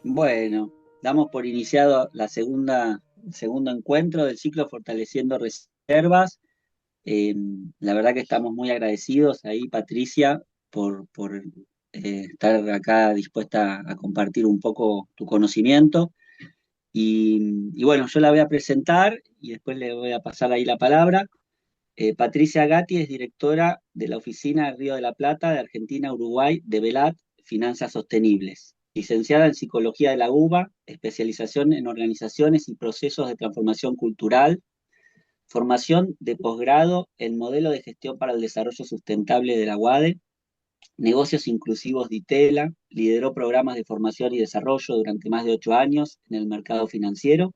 Bueno, damos por iniciado el segundo encuentro del ciclo Fortaleciendo Reservas. Eh, la verdad que estamos muy agradecidos ahí, Patricia, por estar acá dispuesta a compartir un poco tu conocimiento. Y bueno, yo la voy a presentar y después le voy a pasar ahí la palabra. Patricia Gatti es directora de la Oficina de Río de la Plata de Argentina-Uruguay de Velat Finanzas Sostenibles. Licenciada en Psicología de la UBA, especialización en organizaciones y procesos de transformación cultural, formación de posgrado en modelo de gestión para el desarrollo sustentable de la UADE, negocios inclusivos de ITELA, lideró programas de formación y desarrollo durante más de 8 años en el mercado financiero,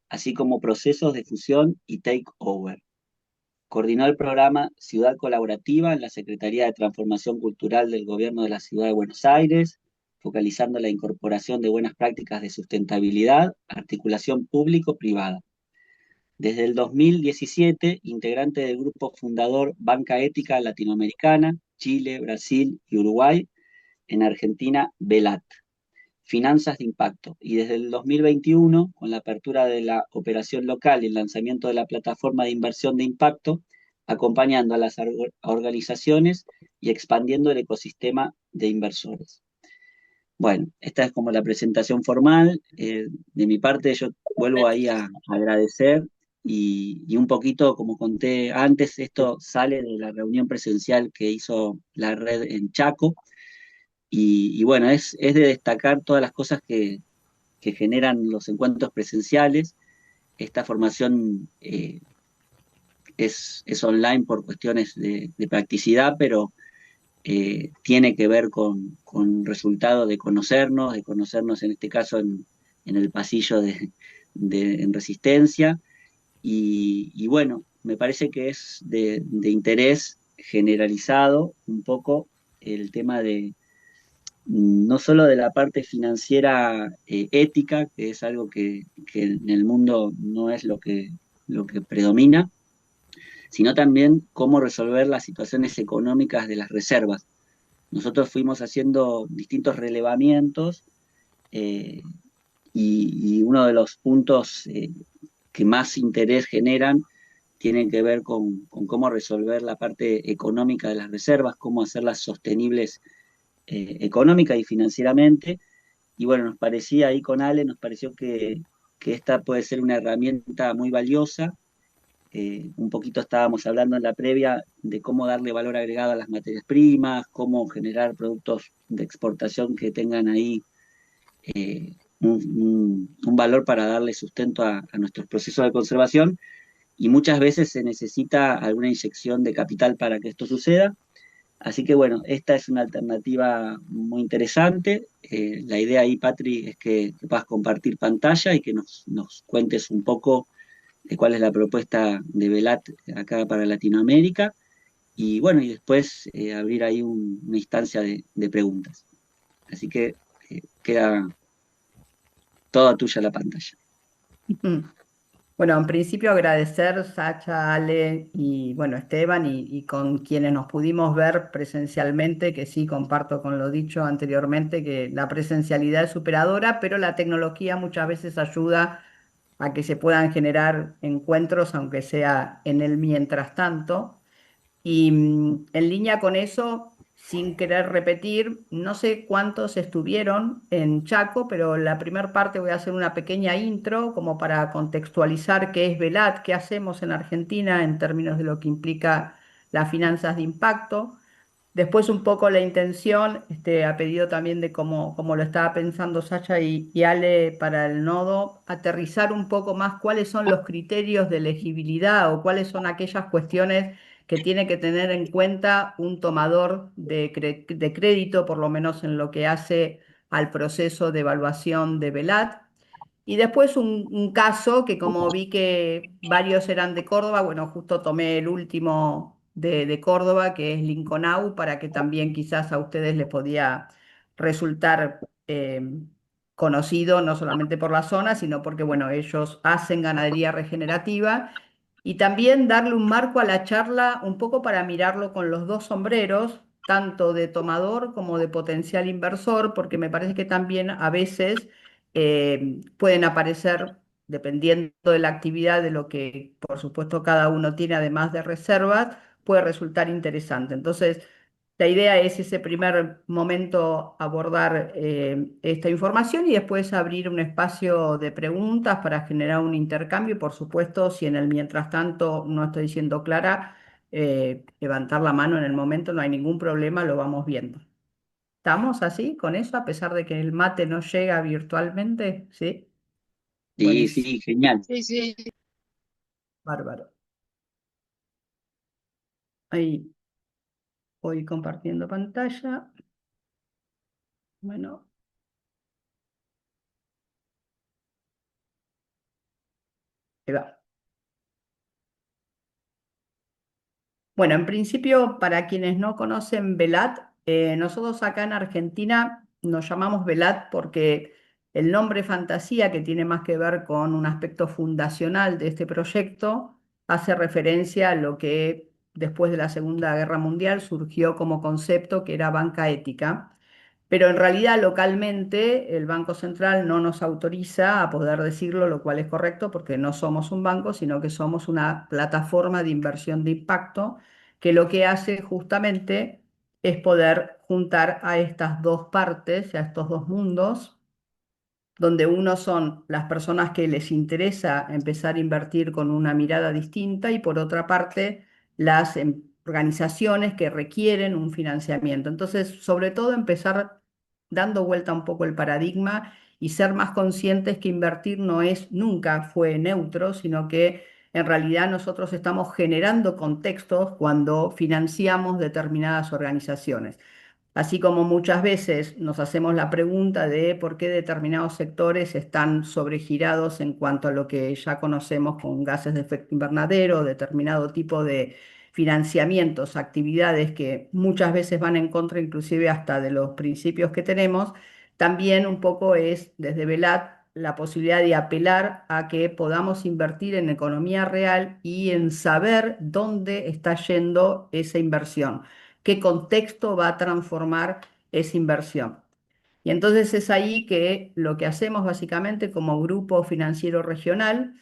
así como procesos de fusión y takeover. Coordinó el programa Ciudad Colaborativa en la Secretaría de Transformación Cultural del Gobierno de la Ciudad de Buenos Aires, focalizando la incorporación de buenas prácticas de sustentabilidad, articulación público-privada. Desde el 2017, integrante del grupo fundador Banca Ética Latinoamericana, Chile, Brasil y Uruguay, en Argentina, Velat. Finanzas de impacto. Y desde el 2021, con la apertura de la operación local y el lanzamiento de la plataforma de inversión de impacto, acompañando a las organizaciones y expandiendo el ecosistema de inversores. Bueno, esta es como la presentación formal. De mi parte, yo vuelvo ahí a agradecer y un poquito, como conté antes, esto sale de la reunión presencial que hizo la red en Chaco. Y bueno, es de destacar todas las cosas que generan los encuentros presenciales. Esta formación es online por cuestiones de practicidad, pero tiene que ver con resultado de conocernos en este caso en el pasillo en Resistencia. Y bueno, me parece que es de interés generalizado un poco el tema de no solo de la parte financiera ética, que es algo que en el mundo no es lo que predomina, sino también cómo resolver las situaciones económicas de las reservas. Nosotros fuimos haciendo distintos relevamientos eh, y uno de los puntos que más interés generan tienen que ver con cómo resolver la parte económica de las reservas, cómo hacerlas sostenibles económica y financieramente. Y bueno, nos parecía ahí con Ale, nos pareció que esta puede ser una herramienta muy valiosa. Un poquito estábamos hablando en la previa de cómo darle valor agregado a las materias primas, cómo generar productos de exportación que tengan ahí un valor para darle sustento a nuestros procesos de conservación. Y muchas veces se necesita alguna inyección de capital para que esto suceda. Así que bueno, esta es una alternativa muy interesante. La idea ahí, Patri, es que puedas compartir pantalla y que nos cuentes un poco de cuál es la propuesta de Velat acá para Latinoamérica. Y bueno, y después abrir ahí una instancia de preguntas. Así que queda toda tuya la pantalla. Ujú. Bueno, en principio agradecer Sacha, Ale y bueno, Esteban y con quienes nos pudimos ver presencialmente, que sí comparto con lo dicho anteriormente, que la presencialidad es superadora, pero la tecnología muchas veces ayuda a que se puedan generar encuentros, aunque sea en el mientras tanto. Y en línea con eso, sin querer repetir, no sé cuántos estuvieron en Chaco, pero la primera parte voy a hacer una pequeña intro como para contextualizar qué es Velat, qué hacemos en Argentina en términos de lo que implica las finanzas de impacto. Después un poco la intención, a pedido también de cómo lo estaba pensando Sacha y Ale para el nodo, aterrizar un poco más cuáles son los criterios de elegibilidad o cuáles son aquellas cuestiones que tiene que tener en cuenta un tomador de crédito, por lo menos en lo que hace al proceso de evaluación de Velat. Y después un caso que como vi que varios eran de Córdoba, bueno, justo tomé el último de Córdoba, que es Lincolnau, para que también quizás a ustedes les podía resultar conocido, no solamente por la zona, sino porque, bueno, ellos hacen ganadería regenerativa. Y también darle un marco a la charla un poco para mirarlo con los dos sombreros, tanto de tomador como de potencial inversor, porque me parece que también a veces pueden aparecer, dependiendo de la actividad, de lo que por supuesto cada uno tiene, además de reservas, puede resultar interesante. Entonces, la idea es ese primer momento abordar esta información y después abrir un espacio de preguntas para generar un intercambio. Y por supuesto, si en el mientras tanto no estoy siendo clara, levantar la mano en el momento, no hay ningún problema, lo vamos viendo. ¿Estamos así con eso, a pesar de que el mate no llega virtualmente? Sí, Sí, buenísimo, sí, genial. Sí, sí. bárbaro. Ahí voy compartiendo pantalla. Bueno, ahí va. Bueno, en principio, para quienes no conocen Velat, nosotros acá en Argentina nos llamamos Velat porque el nombre fantasía, que tiene más que ver con un aspecto fundacional de este proyecto, hace referencia a lo que después de la Segunda Guerra Mundial surgió como concepto, que era banca ética. Pero en realidad localmente el Banco Central no nos autoriza a poder decirlo, lo cual es correcto porque no somos un banco, sino que somos una plataforma de inversión de impacto que lo que hace justamente es poder juntar a estas dos partes, a estos dos mundos, donde uno son las personas que les interesa empezar a invertir con una mirada distinta y por otra parte las organizaciones que requieren un financiamiento. Entonces, sobre todo empezar dando vuelta un poco el paradigma y ser más conscientes que invertir no es, nunca fue neutro, sino que en realidad nosotros estamos generando contextos cuando financiamos determinadas organizaciones. Así como muchas veces nos hacemos la pregunta de por qué determinados sectores están sobregirados en cuanto a lo que ya conocemos con gases de efecto invernadero, determinado tipo de financiamientos, actividades que muchas veces van en contra inclusive hasta de los principios que tenemos, también un poco es desde Velat la posibilidad de apelar a que podamos invertir en economía real y en saber dónde está yendo esa inversión, qué contexto va a transformar esa inversión. Y entonces es ahí que lo que hacemos básicamente como grupo financiero regional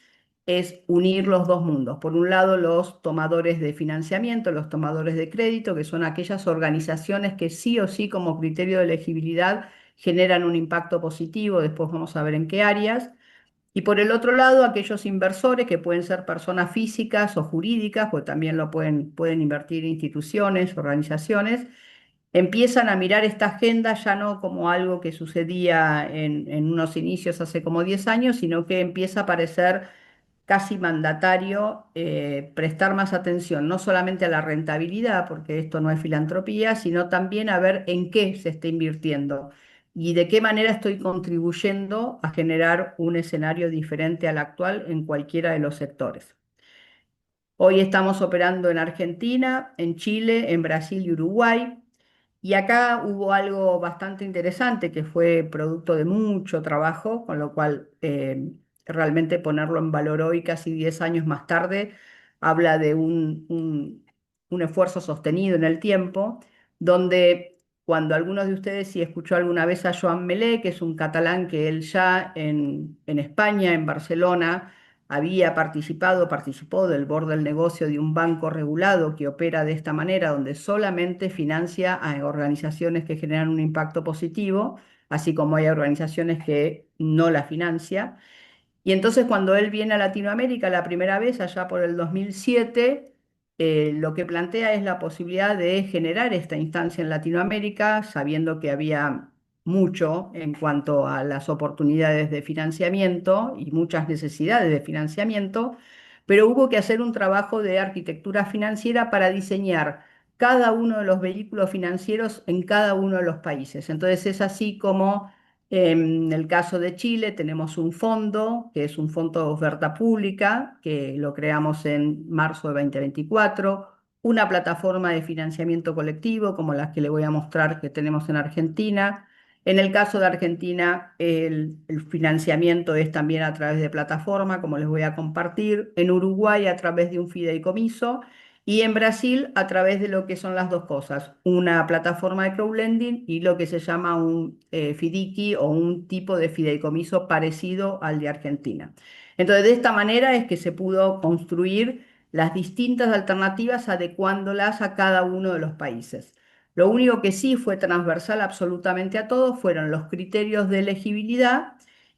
es unir los dos mundos. Por un lado, los tomadores de financiamiento, los tomadores de crédito, que son aquellas organizaciones que sí o sí como criterio de elegibilidad generan un impacto positivo, después vamos a ver en qué áreas. Y por el otro lado, aquellos inversores que pueden ser personas físicas o jurídicas, pues también lo pueden invertir instituciones, organizaciones, empiezan a mirar esta agenda ya no como algo que sucedía en unos inicios hace como 10 años, sino que empieza a parecer casi mandatario prestar más atención, no solamente a la rentabilidad, porque esto no es filantropía, sino también a ver en qué se está invirtiendo y de qué manera estoy contribuyendo a generar un escenario diferente al actual en cualquiera de los sectores. Hoy estamos operando en Argentina, en Chile, en Brasil y Uruguay. Y acá hubo algo bastante interesante que fue producto de mucho trabajo, con lo cual realmente ponerlo en valor hoy, casi 10 años más tarde, habla de un esfuerzo sostenido en el tiempo, donde cuando algunos de ustedes, si escuchó alguna vez a Joan Melé, que es un catalán que él ya en España, en Barcelona, había participó del board del negocio de un banco regulado que opera de esta manera, donde solamente financia a organizaciones que generan un impacto positivo, así como hay organizaciones que no la financian. Y entonces cuando él viene a Latinoamérica la primera vez, allá por el 2007, lo que plantea es la posibilidad de generar esta instancia en Latinoamérica, sabiendo que había mucho en cuanto a las oportunidades de financiamiento y muchas necesidades de financiamiento, pero hubo que hacer un trabajo de arquitectura financiera para diseñar cada uno de los vehículos financieros en cada uno de los países. Entonces es así como en el caso de Chile tenemos un fondo, que es un fondo de oferta pública, que lo creamos en marzo de 2024, una plataforma de financiamiento colectivo, como las que le voy a mostrar que tenemos en Argentina. En el caso de Argentina, el financiamiento es también a través de plataforma, como les voy a compartir. En Uruguay, a través de un fideicomiso. Y en Brasil, a través de lo que son las dos cosas, una plataforma de crowdlending y lo que se llama un FIDIC o un tipo de fideicomiso parecido al de Argentina. Entonces, de esta manera es que se pudo construir las distintas alternativas adecuándolas a cada uno de los países. Lo único que sí fue transversal absolutamente a todos fueron los criterios de elegibilidad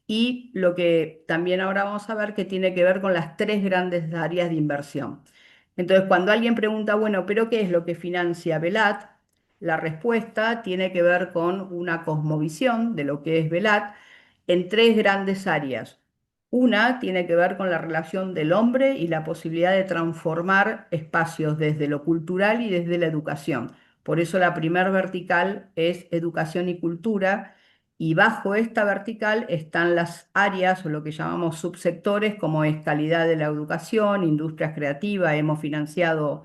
y lo que también ahora vamos a ver que tiene que ver con las tres grandes áreas de inversión. Entonces, cuando alguien pregunta, bueno, ¿pero qué es lo que financia Velat? La respuesta tiene que ver con una cosmovisión de lo que es Velat en tres grandes áreas. Una tiene que ver con la relación del hombre y la posibilidad de transformar espacios desde lo cultural y desde la educación. Por eso la primer vertical es educación y cultura, y bajo esta vertical están las áreas o lo que llamamos subsectores, como es calidad de la educación, industrias creativas, hemos financiado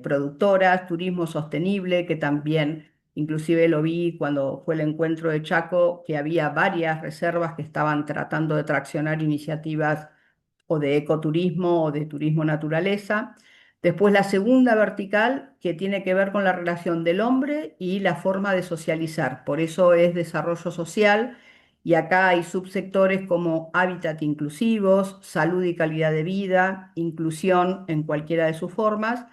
productoras, turismo sostenible, que también inclusive lo vi cuando fue el encuentro de Chaco, que había varias reservas que estaban tratando de traccionar iniciativas o de ecoturismo o de turismo naturaleza. Después la segunda vertical, que tiene que ver con la relación del hombre y la forma de socializar. Por eso es desarrollo social y acá hay subsectores como hábitat inclusivos, salud y calidad de vida, inclusión en cualquiera de sus formas.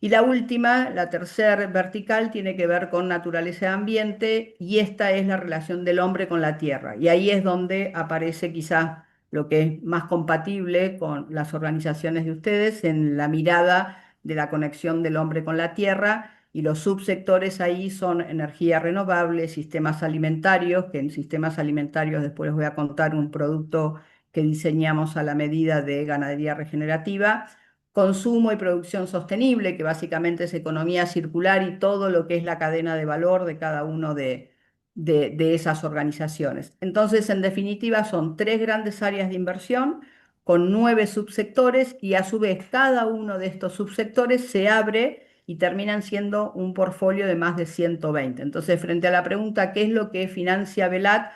Y la última, la tercer vertical, tiene que ver con naturaleza y ambiente, y esta es la relación del hombre con la tierra. Y ahí es donde aparece quizás lo que es más compatible con las organizaciones de ustedes en la mirada de la conexión del hombre con la tierra. Y los subsectores ahí son energía renovable, sistemas alimentarios, que en sistemas alimentarios después les voy a contar un producto que diseñamos a la medida de ganadería regenerativa, consumo y producción sostenible, que básicamente es economía circular y todo lo que es la cadena de valor de cada uno de esas organizaciones. Entonces, en definitiva, son tres grandes áreas de inversión con 9 subsectores y a su vez cada uno de estos subsectores se abre y terminan siendo un portfolio de más de 120. Entonces, frente a la pregunta, ¿qué es lo que financia Velat?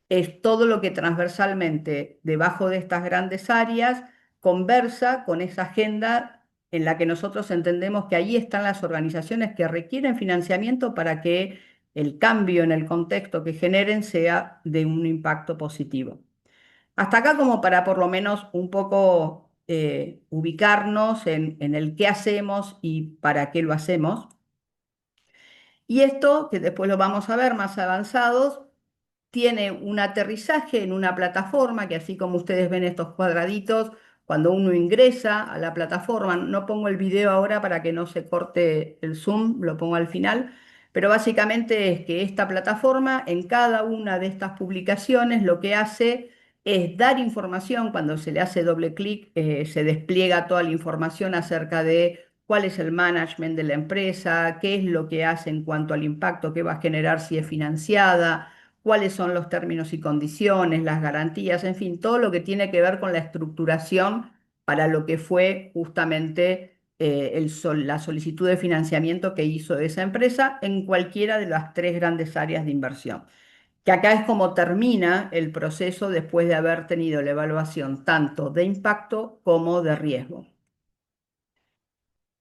Es todo lo que transversalmente debajo de estas grandes áreas conversa con esa agenda en la que nosotros entendemos que ahí están las organizaciones que requieren financiamiento para que el cambio en el contexto que generen sea de un impacto positivo. Hasta acá como para por lo menos un poco ubicarnos en el qué hacemos y para qué lo hacemos. Y esto, que después lo vamos a ver más avanzados, tiene un aterrizaje en una plataforma que así como ustedes ven estos cuadraditos, cuando uno ingresa a la plataforma, no pongo el video ahora para que no se corte el zoom, lo pongo al final, pero básicamente es que esta plataforma en cada una de estas publicaciones lo que hace es dar información, cuando se le hace doble clic, se despliega toda la información acerca de cuál es el management de la empresa, qué es lo que hace en cuanto al impacto que va a generar si es financiada, cuáles son los términos y condiciones, las garantías, en fin, todo lo que tiene que ver con la estructuración para lo que fue justamente la solicitud de financiamiento que hizo esa empresa en cualquiera de las tres grandes áreas de inversión. Que acá es como termina el proceso después de haber tenido la evaluación tanto de impacto como de riesgo.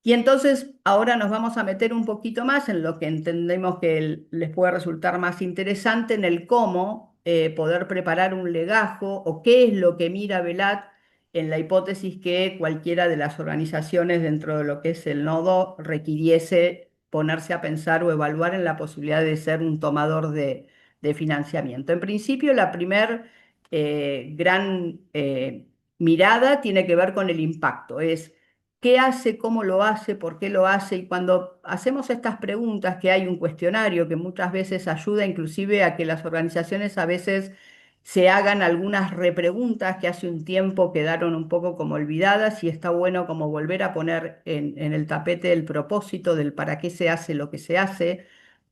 Y entonces ahora nos vamos a meter un poquito más en lo que entendemos que les puede resultar más interesante, en el cómo poder preparar un legajo o qué es lo que mira Velat en la hipótesis que cualquiera de las organizaciones dentro de lo que es el nodo requiriese ponerse a pensar o evaluar en la posibilidad de ser un tomador de financiamiento. En principio, la primer gran mirada tiene que ver con el impacto, es qué hace, cómo lo hace, por qué lo hace. Y cuando hacemos estas preguntas, que hay un cuestionario que muchas veces ayuda inclusive a que las organizaciones a veces se hagan algunas repreguntas que hace un tiempo quedaron un poco como olvidadas y está bueno como volver a poner en el tapete el propósito del para qué se hace lo que se hace,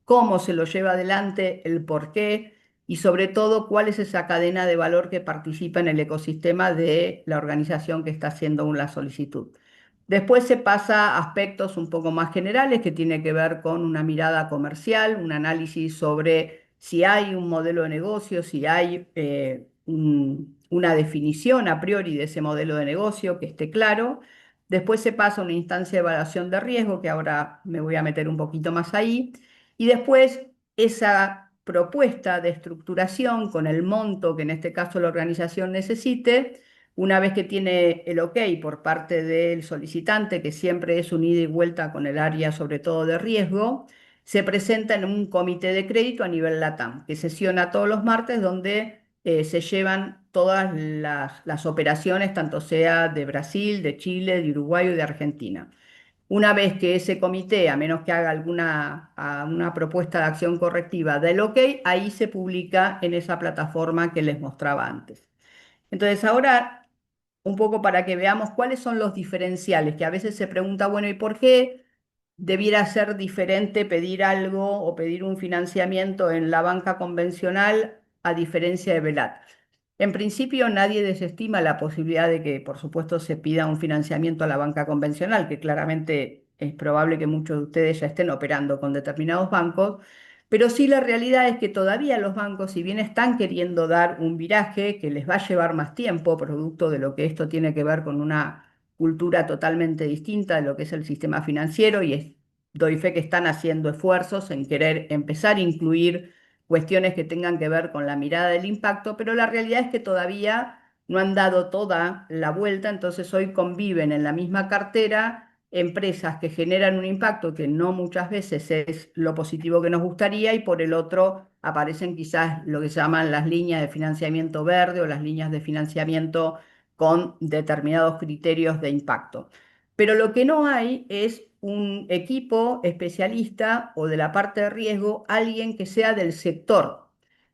cómo se lo lleva adelante, el por qué y sobre todo cuál es esa cadena de valor que participa en el ecosistema de la organización que está haciendo una solicitud. Después se pasa a aspectos un poco más generales que tiene que ver con una mirada comercial, un análisis sobre si hay un modelo de negocio, si hay una definición a priori de ese modelo de negocio que esté claro. Después se pasa a una instancia de evaluación de riesgo, que ahora me voy a meter un poquito más ahí, y después esa propuesta de estructuración con el monto que en este caso la organización necesite, una vez que tiene el ok por parte del solicitante, que siempre es un ida y vuelta con el área sobre todo de riesgo, se presenta en un comité de crédito a nivel LATAM, que sesiona todos los martes donde se llevan todas las operaciones, tanto sea de Brasil, de Chile, de Uruguay o de Argentina. Una vez que ese comité, a menos que haga una propuesta de acción correctiva del OK, ahí se publica en esa plataforma que les mostraba antes. Entonces, ahora un poco para que veamos cuáles son los diferenciales, que a veces se pregunta, bueno, ¿y por qué debiera ser diferente pedir algo o pedir un financiamiento en la banca convencional a diferencia de Velat? En principio, nadie desestima la posibilidad de que, por supuesto, se pida un financiamiento a la banca convencional, que claramente es probable que muchos de ustedes ya estén operando con determinados bancos, pero sí la realidad es que todavía los bancos, si bien están queriendo dar un viraje que les va a llevar más tiempo, producto de lo que esto tiene que ver con una cultura totalmente distinta de lo que es el sistema financiero, doy fe que están haciendo esfuerzos en querer empezar a incluir cuestiones que tengan que ver con la mirada del impacto, pero la realidad es que todavía no han dado toda la vuelta, entonces hoy conviven en la misma cartera empresas que generan un impacto que no muchas veces es lo positivo que nos gustaría y por el otro aparecen quizás lo que se llaman las líneas de financiamiento verde o las líneas de financiamiento con determinados criterios de impacto. Pero lo que no hay es un equipo especialista o de la parte de riesgo, alguien que sea del sector.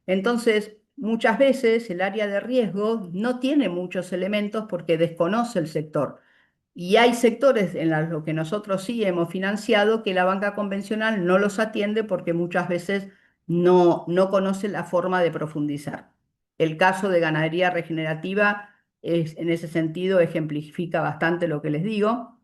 Entonces, muchas veces el área de riesgo no tiene muchos elementos porque desconoce el sector. Y hay sectores en los que nosotros sí hemos financiado que la banca convencional no los atiende porque muchas veces no conoce la forma de profundizar. El caso de ganadería regenerativa en ese sentido ejemplifica bastante lo que les digo.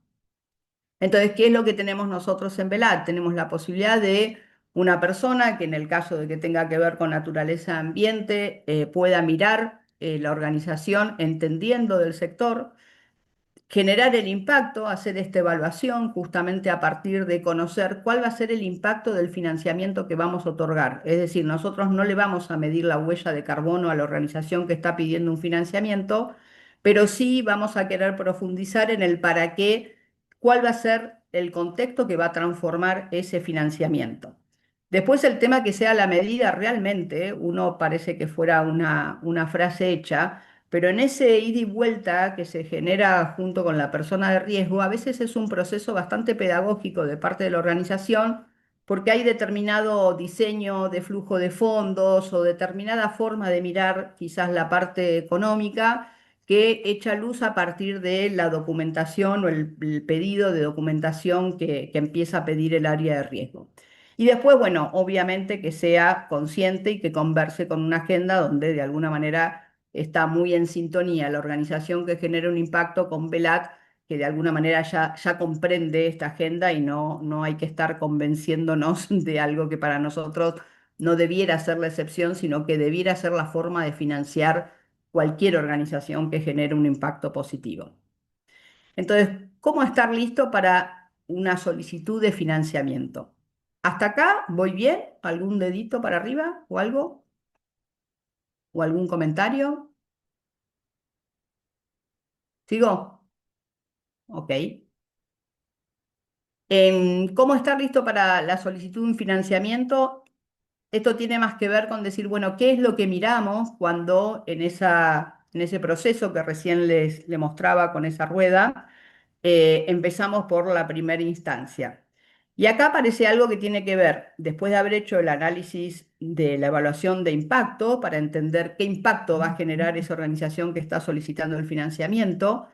Entonces, ¿qué es lo que tenemos nosotros en Velar? Tenemos la posibilidad de una persona que en el caso de que tenga que ver con naturaleza ambiente, pueda mirar la organización entendiendo del sector, generar el impacto, hacer esta evaluación justamente a partir de conocer cuál va a ser el impacto del financiamiento que vamos a otorgar. Es decir, nosotros no le vamos a medir la huella de carbono a la organización que está pidiendo un financiamiento, pero sí vamos a querer profundizar en el para qué, cuál va a ser el contexto que va a transformar ese financiamiento. Después el tema que sea la medida realmente, uno parece que fuera una frase hecha, pero en ese ida y vuelta que se genera junto con la persona de riesgo, a veces es un proceso bastante pedagógico de parte de la organización, porque hay determinado diseño de flujo de fondos o determinada forma de mirar quizás la parte económica que echa luz a partir de la documentación o el pedido de documentación que empieza a pedir el área de riesgo. Y después, bueno, obviamente que sea consciente y que converse con una agenda donde de alguna manera está muy en sintonía la organización que genera un impacto con VELAT, que de alguna manera ya comprende esta agenda y no hay que estar convenciéndonos de algo que para nosotros no debiera ser la excepción, sino que debiera ser la forma de financiar cualquier organización que genere un impacto positivo. Entonces, ¿cómo estar listo para una solicitud de financiamiento? ¿Hasta acá voy bien? ¿Algún dedito para arriba o algo? ¿O algún comentario? ¿Sigo? Ok. ¿Cómo estar listo para la solicitud de un financiamiento? Esto tiene más que ver con decir, bueno, ¿qué es lo que miramos cuando en ese proceso que recién les mostraba con esa rueda, empezamos por la primera instancia? Y acá aparece algo que tiene que ver, después de haber hecho el análisis de la evaluación de impacto, para entender qué impacto va a generar esa organización que está solicitando el financiamiento,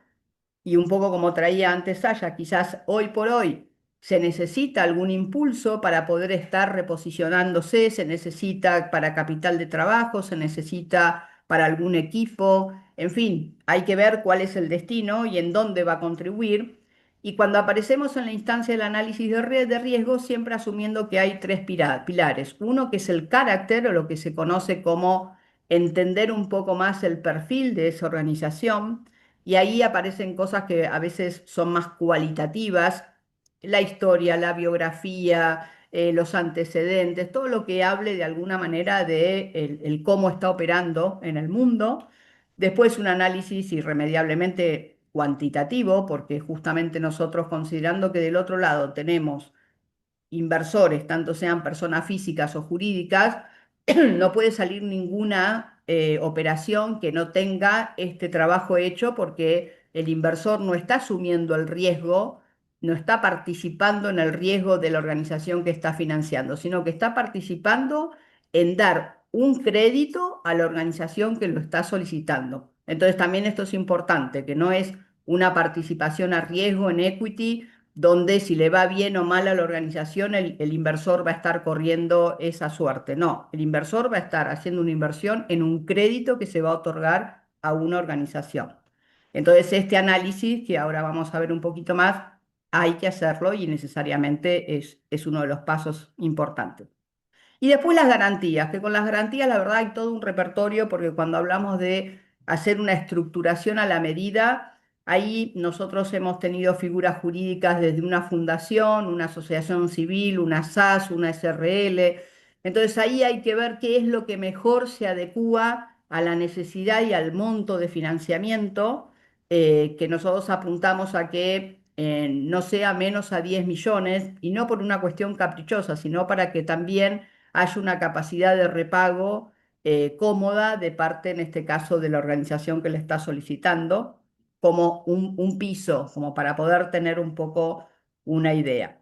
y un poco como traía antes Saya, quizás hoy por hoy se necesita algún impulso para poder estar reposicionándose, se necesita para capital de trabajo, se necesita para algún equipo, en fin, hay que ver cuál es el destino y en dónde va a contribuir. Y cuando aparecemos en la instancia del análisis de riesgo, siempre asumiendo que hay tres pilares. Uno que es el carácter o lo que se conoce como entender un poco más el perfil de esa organización. y ahí aparecen cosas que a veces son más cualitativas, la historia, la biografía, los antecedentes, todo lo que hable de alguna manera de el cómo está operando en el mundo. Después un análisis irremediablemente cuantitativo, porque justamente nosotros considerando que del otro lado tenemos inversores, tanto sean personas físicas o jurídicas, no puede salir ninguna operación que no tenga este trabajo hecho porque el inversor no está asumiendo el riesgo, no está participando en el riesgo de la organización que está financiando, sino que está participando en dar un crédito a la organización que lo está solicitando. Entonces también esto es importante, que no es una participación a riesgo en equity donde si le va bien o mal a la organización, el inversor va a estar corriendo esa suerte. No, el inversor va a estar haciendo una inversión en un crédito que se va a otorgar a una organización. Entonces, este análisis, que ahora vamos a ver un poquito más, hay que hacerlo y necesariamente es uno de los pasos importantes. Y después las garantías, que con las garantías la verdad hay todo un repertorio porque cuando hablamos de hacer una estructuración a la medida, ahí nosotros hemos tenido figuras jurídicas desde una fundación, una asociación civil, una SAS, una SRL. Entonces ahí hay que ver qué es lo que mejor se adecúa a la necesidad y al monto de financiamiento que nosotros apuntamos a que no sea menos a 10 millones y no por una cuestión caprichosa, sino para que también haya una capacidad de repago cómoda de parte, en este caso, de la organización que le está solicitando, como un piso, como para poder tener un poco una idea.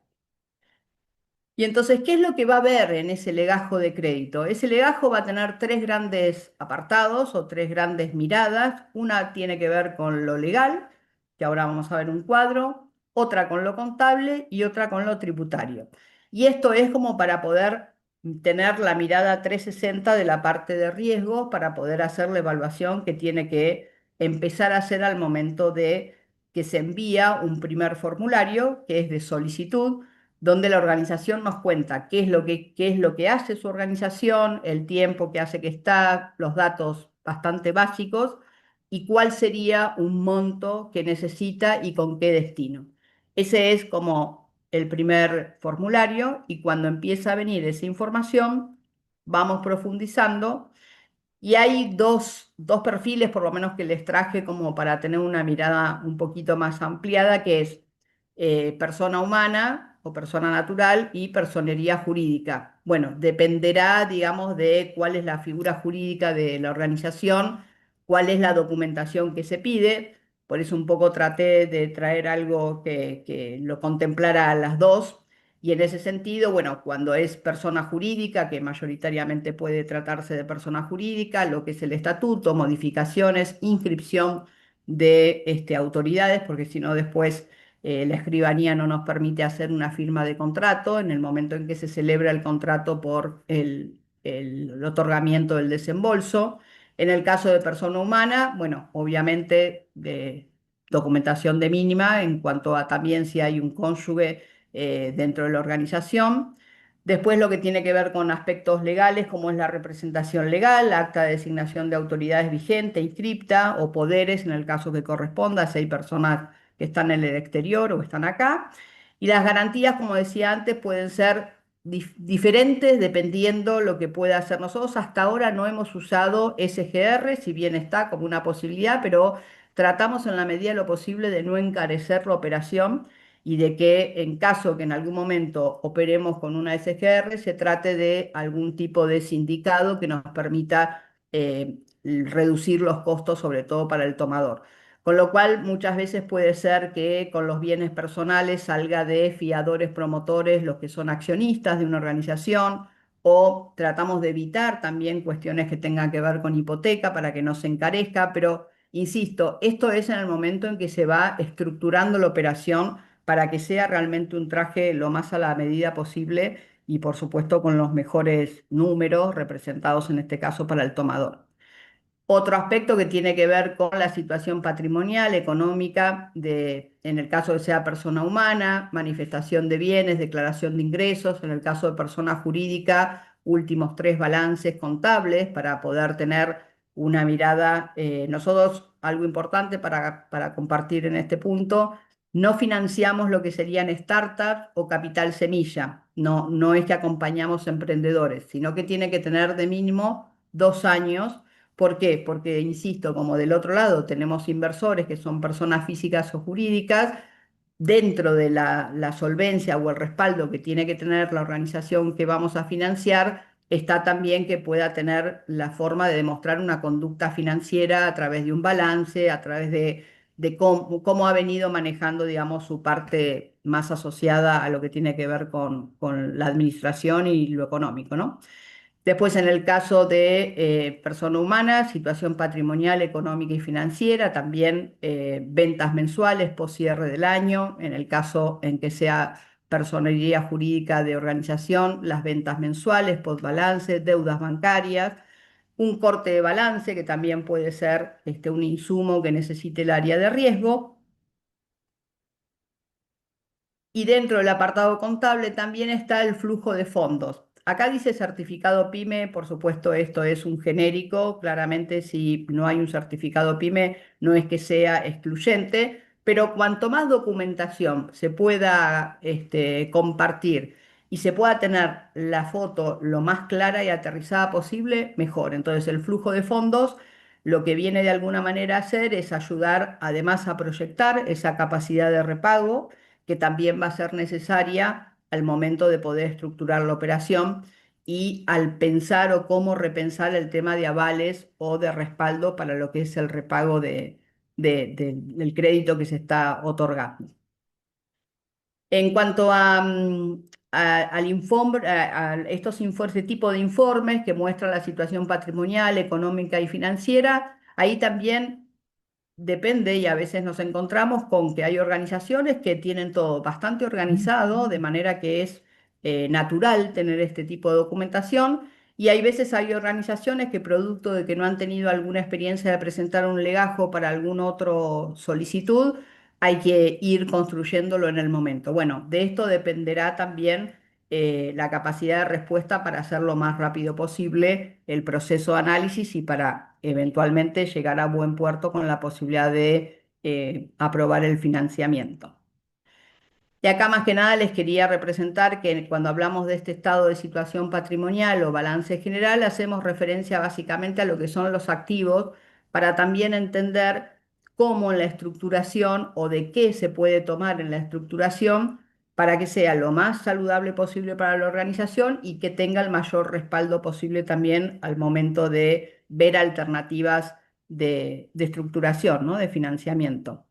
Y entonces, ¿qué es lo que va a haber en ese legajo de crédito? Ese legajo va a tener tres grandes apartados o tres grandes miradas. Una tiene que ver con lo legal, que ahora vamos a ver un cuadro, otra con lo contable y otra con lo tributario. Y esto es como para poder tener la mirada 360 de la parte de riesgo, para poder hacer la evaluación que tiene que empezar a hacer al momento de que se envía un primer formulario, que es de solicitud donde la organización nos cuenta qué es lo que hace su organización, el tiempo que hace que está, los datos bastante básicos y cuál sería un monto que necesita y con qué destino. Ese es como el primer formulario y cuando empieza a venir esa información, vamos profundizando y hay dos perfiles, por lo menos que les traje como para tener una mirada un poquito más ampliada, que es persona humana o persona natural y personería jurídica. Bueno, dependerá, digamos, de cuál es la figura jurídica de la organización, cuál es la documentación que se pide. Por eso un poco traté de traer algo que lo contemplara a las dos. Y en ese sentido, bueno, cuando es persona jurídica, que mayoritariamente puede tratarse de persona jurídica, lo que es el estatuto, modificaciones, inscripción de autoridades, porque si no después la escribanía no nos permite hacer una firma de contrato en el momento en que se celebra el contrato por el otorgamiento del desembolso. En el caso de persona humana, bueno, obviamente de documentación de mínima en cuanto a también si hay un cónyuge dentro de la organización. Después lo que tiene que ver con aspectos legales, como es la representación legal, acta de designación de autoridades vigente, inscripta, o poderes en el caso que corresponda, si hay personas que están en el exterior o están acá. Y las garantías, como decía antes, pueden ser diferentes dependiendo lo que pueda hacer. Nosotros hasta ahora no hemos usado SGR, si bien está como una posibilidad, pero tratamos en la medida de lo posible de no encarecer la operación y de que en caso que en algún momento operemos con una SGR, se trate de algún tipo de sindicado que nos permita reducir los costos, sobre todo para el tomador. Con lo cual, muchas veces puede ser que con los bienes personales salga de fiadores promotores los que son accionistas de una organización, o tratamos de evitar también cuestiones que tengan que ver con hipoteca para que no se encarezca, pero insisto, esto es en el momento en que se va estructurando la operación para que sea realmente un traje lo más a la medida posible y por supuesto con los mejores números representados en este caso para el tomador. Otro aspecto que tiene que ver con la situación patrimonial, económica, en el caso de sea persona humana, manifestación de bienes, declaración de ingresos, en el caso de persona jurídica, últimos tres balances contables para poder tener una mirada. Nosotros algo importante para compartir en este punto, no financiamos lo que serían startups o capital semilla. No, no es que acompañamos emprendedores, sino que tiene que tener de mínimo 2 años. ¿Por qué? Porque, insisto, como del otro lado tenemos inversores que son personas físicas o jurídicas, dentro de la solvencia o el respaldo que tiene que tener la organización que vamos a financiar, está también que pueda tener la forma de demostrar una conducta financiera a través de un balance, a través de cómo ha venido manejando, digamos, su parte más asociada a lo que tiene que ver con la administración y lo económico, ¿no? Después, en el caso de persona humana, situación patrimonial, económica y financiera, también ventas mensuales post cierre del año. En el caso en que sea personería jurídica de organización, las ventas mensuales, post balance, deudas bancarias, un corte de balance que también puede ser un insumo que necesite el área de riesgo. Y dentro del apartado contable también está el flujo de fondos. Acá dice certificado PYME, por supuesto esto es un genérico, claramente si no hay un certificado PYME no es que sea excluyente, pero cuanto más documentación se pueda compartir y se pueda tener la foto lo más clara y aterrizada posible, mejor. Entonces el flujo de fondos lo que viene de alguna manera a hacer es ayudar además a proyectar esa capacidad de repago que también va a ser necesaria al momento de poder estructurar la operación y al pensar o cómo repensar el tema de avales o de respaldo para lo que es el repago del crédito que se está otorgando. En cuanto al informe, a estos informes, este tipo de informes que muestran la situación patrimonial, económica y financiera, ahí también depende y a veces nos encontramos con que hay organizaciones que tienen todo bastante organizado, de manera que es natural tener este tipo de documentación. Y hay veces hay organizaciones que producto de que no han tenido alguna experiencia de presentar un legajo para algún otro solicitud, hay que ir construyéndolo en el momento. Bueno, de esto dependerá también la capacidad de respuesta para hacer lo más rápido posible el proceso de análisis y para eventualmente llegar a buen puerto con la posibilidad de aprobar el financiamiento. Y acá más que nada les quería representar que cuando hablamos de este estado de situación patrimonial o balance general, hacemos referencia básicamente a lo que son los activos para también entender cómo en la estructuración o de qué se puede tomar en la estructuración para que sea lo más saludable posible para la organización y que tenga el mayor respaldo posible también al momento de ver alternativas de estructuración, ¿no? De financiamiento.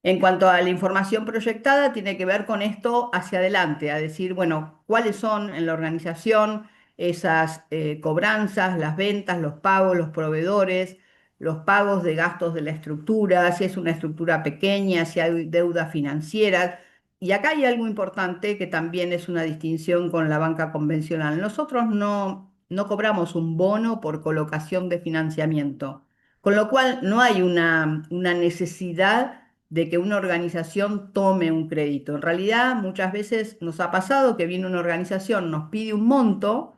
En cuanto a la información proyectada, tiene que ver con esto hacia adelante, a decir, bueno, cuáles son en la organización esas cobranzas, las ventas, los pagos, los proveedores, los pagos de gastos de la estructura, si es una estructura pequeña, si hay deuda financiera. Y acá hay algo importante que también es una distinción con la banca convencional. Nosotros no cobramos un bono por colocación de financiamiento, con lo cual no hay una necesidad de que una organización tome un crédito. En realidad, muchas veces nos ha pasado que viene una organización, nos pide un monto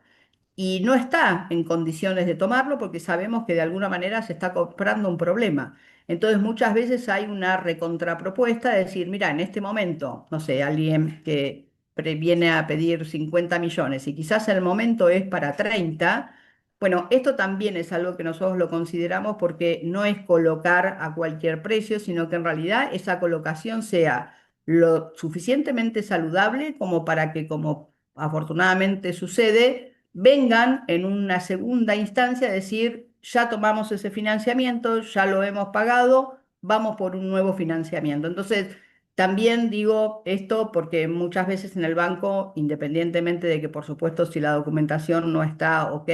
y no está en condiciones de tomarlo porque sabemos que de alguna manera se está comprando un problema. Entonces, muchas veces hay una recontrapropuesta de decir, mira, en este momento, no sé, alguien que viene a pedir 50 millones y quizás el momento es para 30. Bueno, esto también es algo que nosotros lo consideramos porque no es colocar a cualquier precio, sino que en realidad esa colocación sea lo suficientemente saludable como para que, como afortunadamente sucede, vengan en una segunda instancia a decir, ya tomamos ese financiamiento, ya lo hemos pagado, vamos por un nuevo financiamiento. Entonces, también digo esto porque muchas veces en el banco, independientemente de que por supuesto si la documentación no está ok,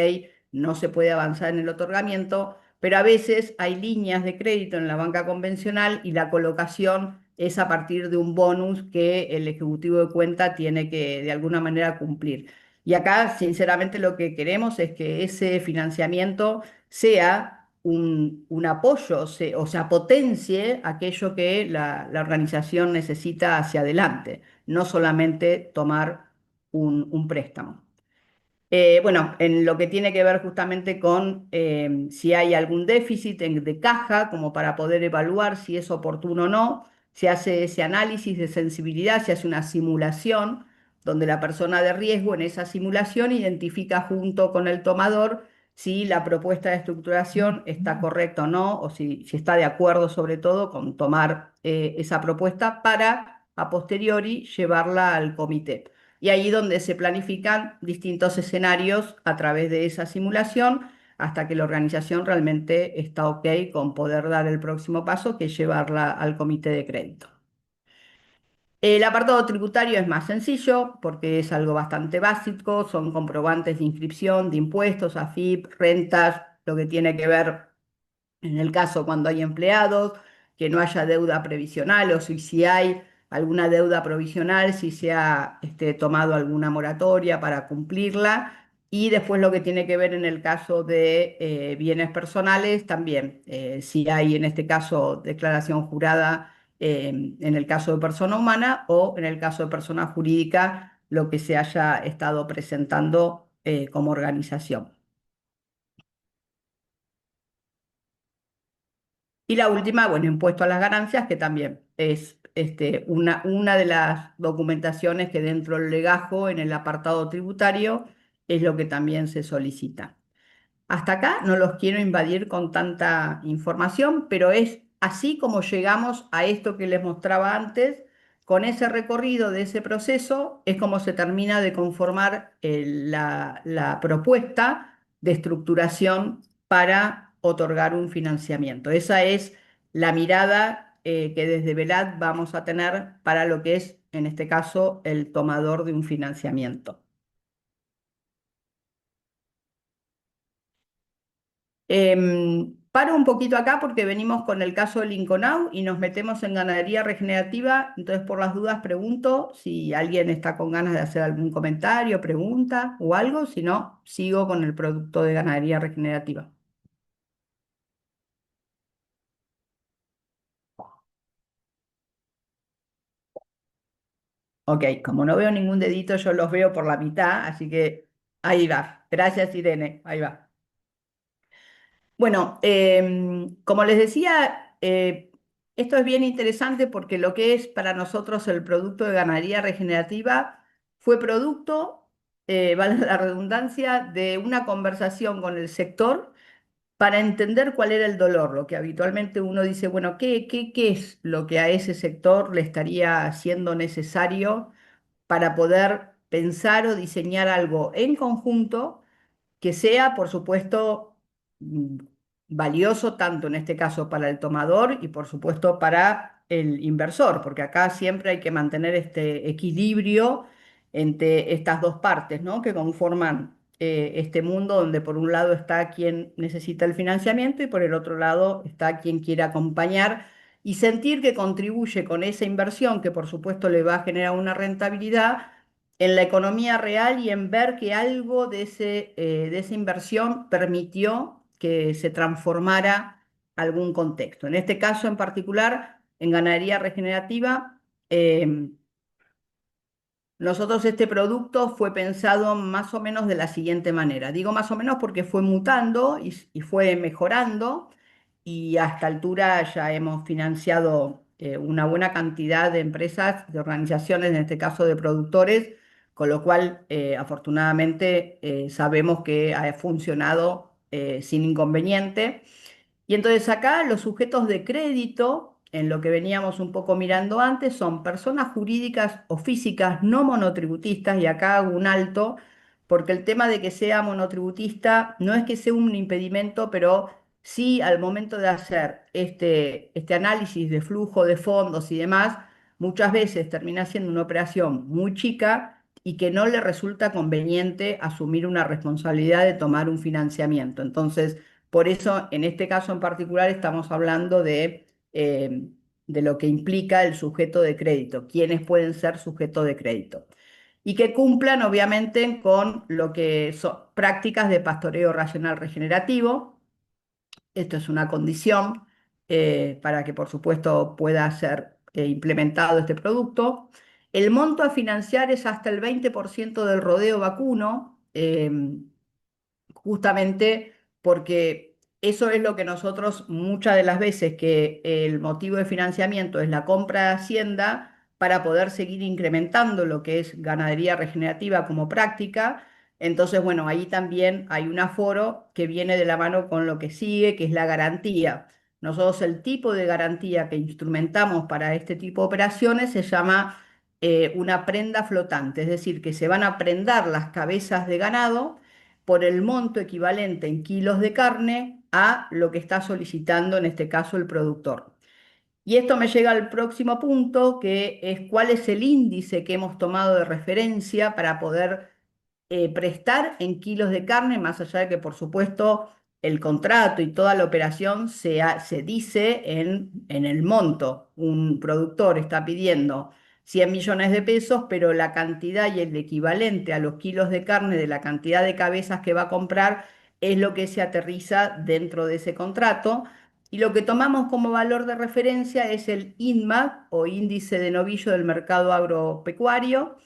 no se puede avanzar en el otorgamiento, pero a veces hay líneas de crédito en la banca convencional y la colocación es a partir de un bonus que el ejecutivo de cuenta tiene que de alguna manera cumplir. Y acá, sinceramente, lo que queremos es que ese financiamiento sea un apoyo, o sea, potencie aquello que la organización necesita hacia adelante, no solamente tomar un préstamo. Bueno, en lo que tiene que ver justamente con si hay algún déficit de caja, como para poder evaluar si es oportuno o no, se hace ese análisis de sensibilidad, se hace una simulación donde la persona de riesgo en esa simulación identifica junto con el tomador si la propuesta de estructuración está correcta o no, o si está de acuerdo sobre todo con tomar esa propuesta para a posteriori llevarla al comité. Y ahí donde se planifican distintos escenarios a través de esa simulación hasta que la organización realmente está ok con poder dar el próximo paso, que es llevarla al comité de crédito. El apartado tributario es más sencillo porque es algo bastante básico, son comprobantes de inscripción, de impuestos, AFIP, rentas, lo que tiene que ver en el caso cuando hay empleados, que no haya deuda previsional o si hay alguna deuda provisional, si se ha tomado alguna moratoria para cumplirla. Y después lo que tiene que ver en el caso de bienes personales, también, si hay en este caso declaración jurada en el caso de persona humana o en el caso de persona jurídica, lo que se haya estado presentando como organización. Y la última, bueno, impuesto a las ganancias, que también es una de las documentaciones que dentro del legajo, en el apartado tributario, es lo que también se solicita. Hasta acá no los quiero invadir con tanta información, pero es así como llegamos a esto que les mostraba antes. Con ese recorrido de ese proceso es como se termina de conformar la propuesta de estructuración para otorgar un financiamiento. Esa es la mirada que desde Velat vamos a tener para lo que es, en este caso, el tomador de un financiamiento. Paro un poquito acá porque venimos con el caso del Inconau y nos metemos en ganadería regenerativa. Entonces, por las dudas, pregunto si alguien está con ganas de hacer algún comentario, pregunta o algo. Si no, sigo con el producto de ganadería regenerativa. Ok, como no veo ningún dedito, yo los veo por la mitad, así que ahí va. Gracias, Irene. Ahí va. Bueno, como les decía, esto es bien interesante porque lo que es para nosotros el producto de ganadería regenerativa fue producto, vale la redundancia, de una conversación con el sector para entender cuál era el dolor, lo que habitualmente uno dice, bueno, ¿qué es lo que a ese sector le estaría siendo necesario para poder pensar o diseñar algo en conjunto? Que sea, por supuesto, mm, valioso tanto en este caso para el tomador y por supuesto para el inversor, porque acá siempre hay que mantener este equilibrio entre estas dos partes, ¿no? Que conforman este mundo donde por un lado está quien necesita el financiamiento y por el otro lado está quien quiere acompañar y sentir que contribuye con esa inversión que por supuesto le va a generar una rentabilidad en la economía real y en ver que algo de esa inversión permitió que se transformara algún contexto. En este caso en particular, en ganadería regenerativa, eh, nosotros este producto fue pensado más o menos de la siguiente manera. Digo más o menos porque fue mutando y fue mejorando y a esta altura ya hemos financiado una buena cantidad de empresas, de organizaciones, en este caso de productores, con lo cual afortunadamente sabemos que ha funcionado sin inconveniente. Y entonces acá los sujetos de crédito, en lo que veníamos un poco mirando antes, son personas jurídicas o físicas no monotributistas, y acá hago un alto, porque el tema de que sea monotributista no es que sea un impedimento, pero sí al momento de hacer este análisis de flujo de fondos y demás, muchas veces termina siendo una operación muy chica y que no le resulta conveniente asumir una responsabilidad de tomar un financiamiento. Entonces, por eso, en este caso en particular, estamos hablando de lo que implica el sujeto de crédito, quiénes pueden ser sujeto de crédito. Y que cumplan, obviamente, con lo que son prácticas de pastoreo racional regenerativo. Esto es una condición para que, por supuesto, pueda ser implementado este producto. El monto a financiar es hasta el 20% del rodeo vacuno, justamente porque eso es lo que nosotros muchas de las veces que el motivo de financiamiento es la compra de Hacienda para poder seguir incrementando lo que es ganadería regenerativa como práctica. Entonces, bueno, ahí también hay un aforo que viene de la mano con lo que sigue, que es la garantía. Nosotros el tipo de garantía que instrumentamos para este tipo de operaciones se llama una prenda flotante, es decir, que se van a prendar las cabezas de ganado por el monto equivalente en kilos de carne a lo que está solicitando en este caso el productor. Y esto me llega al próximo punto, que es cuál es el índice que hemos tomado de referencia para poder prestar en kilos de carne, más allá de que, por supuesto, el contrato y toda la operación se dice en el monto. Un productor está pidiendo 100 millones de pesos, pero la cantidad y el equivalente a los kilos de carne de la cantidad de cabezas que va a comprar es lo que se aterriza dentro de ese contrato. Y lo que tomamos como valor de referencia es el INMAC o índice de novillo del mercado agropecuario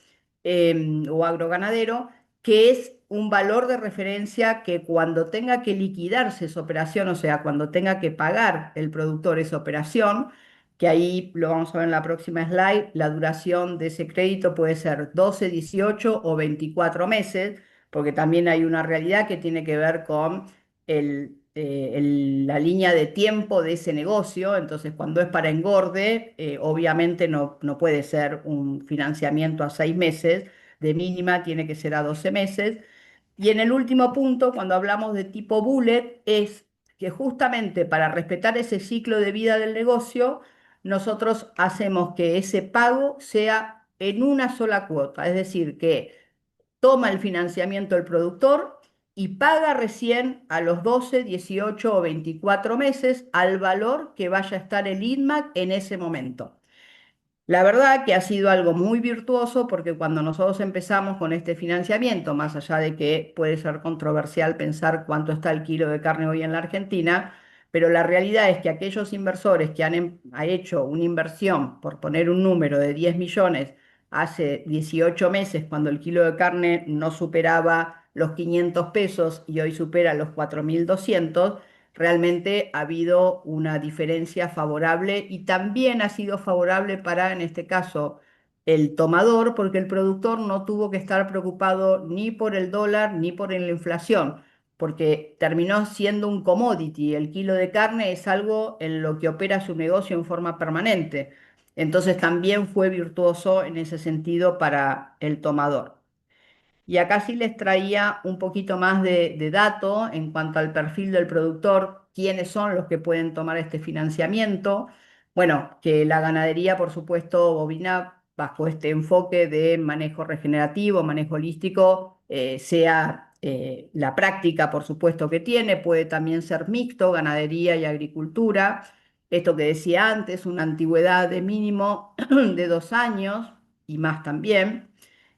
o agroganadero, que es un valor de referencia que cuando tenga que liquidarse esa operación, o sea, cuando tenga que pagar el productor esa operación, que ahí lo vamos a ver en la próxima slide, la duración de ese crédito puede ser 12, 18 o 24 meses, porque también hay una realidad que tiene que ver con la línea de tiempo de ese negocio. Entonces, cuando es para engorde, obviamente no puede ser un financiamiento a 6 meses, de mínima tiene que ser a 12 meses. Y en el último punto, cuando hablamos de tipo bullet, es que justamente para respetar ese ciclo de vida del negocio, nosotros hacemos que ese pago sea en una sola cuota, es decir, que toma el financiamiento el productor y paga recién a los 12, 18 o 24 meses al valor que vaya a estar el INMAC en ese momento. La verdad que ha sido algo muy virtuoso porque cuando nosotros empezamos con este financiamiento, más allá de que puede ser controversial pensar cuánto está el kilo de carne hoy en la Argentina, pero la realidad es que aquellos inversores que ha hecho una inversión, por poner un número de 10 millones, hace 18 meses, cuando el kilo de carne no superaba los 500 pesos y hoy supera los 4.200, realmente ha habido una diferencia favorable y también ha sido favorable para, en este caso, el tomador, porque el productor no tuvo que estar preocupado ni por el dólar ni por la inflación, porque terminó siendo un commodity. El kilo de carne es algo en lo que opera su negocio en forma permanente. Entonces también fue virtuoso en ese sentido para el tomador. Y acá sí les traía un poquito más de dato en cuanto al perfil del productor, quiénes son los que pueden tomar este financiamiento. Bueno, que la ganadería, por supuesto, bovina, bajo este enfoque de manejo regenerativo, manejo holístico, sea la práctica, por supuesto, que tiene, puede también ser mixto, ganadería y agricultura. Esto que decía antes, una antigüedad de mínimo de 2 años y más también.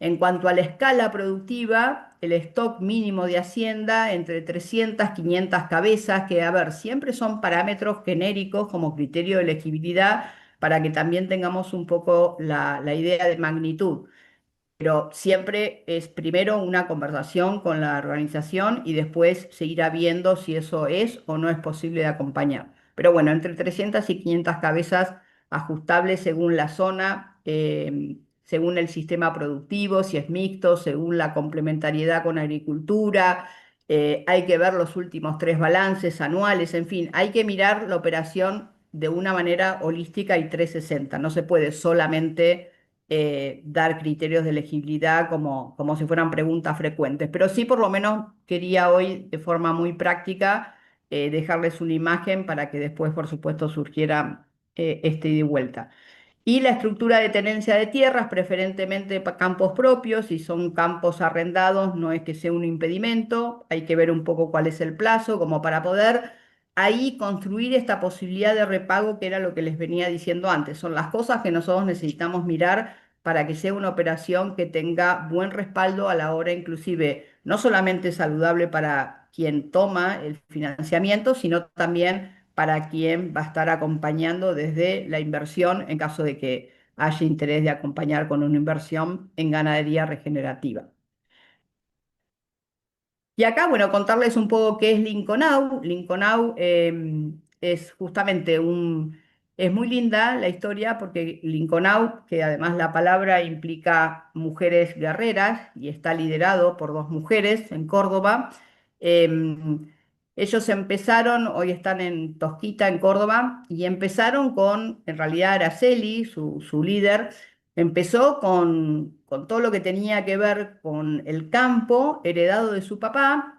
En cuanto a la escala productiva, el stock mínimo de Hacienda entre 300, 500 cabezas, que a ver, siempre son parámetros genéricos como criterio de elegibilidad para que también tengamos un poco la idea de magnitud, pero siempre es primero una conversación con la organización y después se irá viendo si eso es o no es posible de acompañar. Pero bueno, entre 300 y 500 cabezas ajustables según la zona, según el sistema productivo, si es mixto, según la complementariedad con agricultura. Hay que ver los últimos 3 balances anuales, en fin, hay que mirar la operación de una manera holística y 360. No se puede solamente dar criterios de elegibilidad como si fueran preguntas frecuentes. Pero sí, por lo menos quería hoy, de forma muy práctica, dejarles una imagen para que después, por supuesto, surgiera este ida y vuelta. Y la estructura de tenencia de tierras, preferentemente campos propios, si son campos arrendados, no es que sea un impedimento, hay que ver un poco cuál es el plazo, como para poder ahí construir esta posibilidad de repago que era lo que les venía diciendo antes. Son las cosas que nosotros necesitamos mirar para que sea una operación que tenga buen respaldo a la hora, inclusive, no solamente saludable para quien toma el financiamiento, sino también para quien va a estar acompañando desde la inversión en caso de que haya interés de acompañar con una inversión en ganadería regenerativa. Y acá, bueno, contarles un poco qué es Lincolnau. Lincolnau es justamente es muy linda la historia porque Lincolnau, que además la palabra implica mujeres guerreras y está liderado por dos mujeres en Córdoba. Ellos empezaron, hoy están en Tosquita, en Córdoba, y empezaron con, en realidad, Araceli, su líder. Empezó con todo lo que tenía que ver con el campo heredado de su papá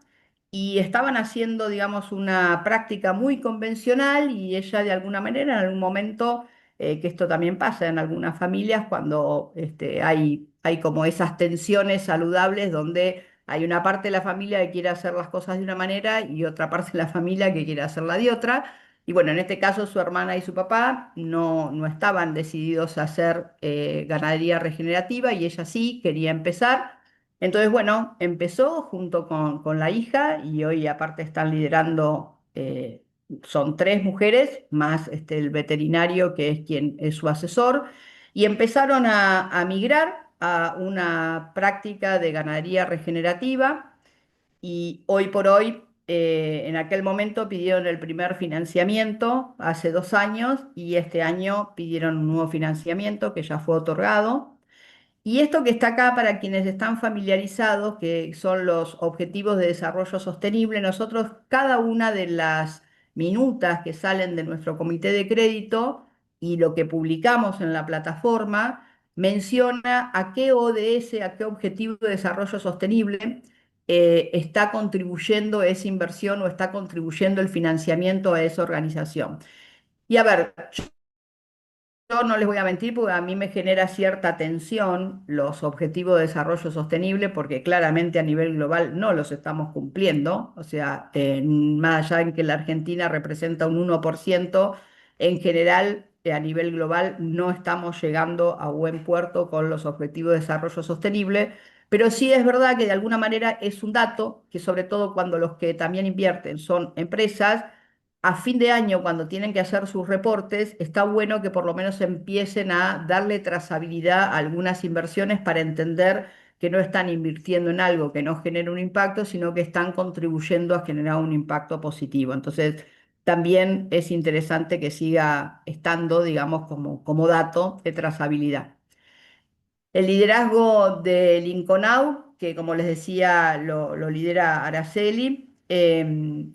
y estaban haciendo, digamos, una práctica muy convencional y ella de alguna manera, en algún momento, que esto también pasa en algunas familias, cuando hay como esas tensiones saludables donde hay una parte de la familia que quiere hacer las cosas de una manera y otra parte de la familia que quiere hacerla de otra. Y bueno, en este caso su hermana y su papá no estaban decididos a hacer ganadería regenerativa y ella sí quería empezar. Entonces, bueno, empezó junto con la hija y hoy aparte están liderando, son tres mujeres, más el veterinario que es quien es su asesor, y empezaron a migrar a una práctica de ganadería regenerativa y hoy por hoy, en aquel momento pidieron el primer financiamiento hace 2 años y este año pidieron un nuevo financiamiento que ya fue otorgado. Y esto que está acá para quienes están familiarizados, que son los Objetivos de Desarrollo Sostenible, nosotros cada una de las minutas que salen de nuestro comité de crédito y lo que publicamos en la plataforma menciona a qué ODS, a qué Objetivo de Desarrollo Sostenible está contribuyendo esa inversión o está contribuyendo el financiamiento a esa organización. Y a ver, yo no les voy a mentir porque a mí me genera cierta tensión los objetivos de desarrollo sostenible porque claramente a nivel global no los estamos cumpliendo. O sea, más allá en que la Argentina representa un 1%, en general a nivel global no estamos llegando a buen puerto con los objetivos de desarrollo sostenible. Pero sí es verdad que de alguna manera es un dato que sobre todo cuando los que también invierten son empresas a fin de año, cuando tienen que hacer sus reportes, está bueno que por lo menos empiecen a darle trazabilidad a algunas inversiones para entender que no están invirtiendo en algo que no genera un impacto, sino que están contribuyendo a generar un impacto positivo. Entonces, también es interesante que siga estando, digamos, como dato de trazabilidad. El liderazgo de Lincolnau, que como les decía lo lidera Araceli,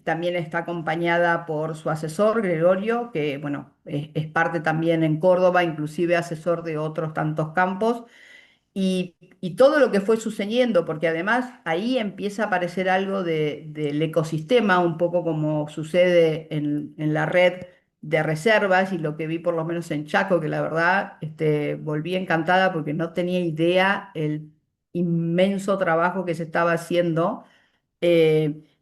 también está acompañada por su asesor Gregorio, que bueno, es parte también en Córdoba, inclusive asesor de otros tantos campos y todo lo que fue sucediendo, porque además ahí empieza a aparecer algo del ecosistema, un poco como sucede en la red de reservas y lo que vi por lo menos en Chaco, que la verdad volví encantada porque no tenía idea el inmenso trabajo que se estaba haciendo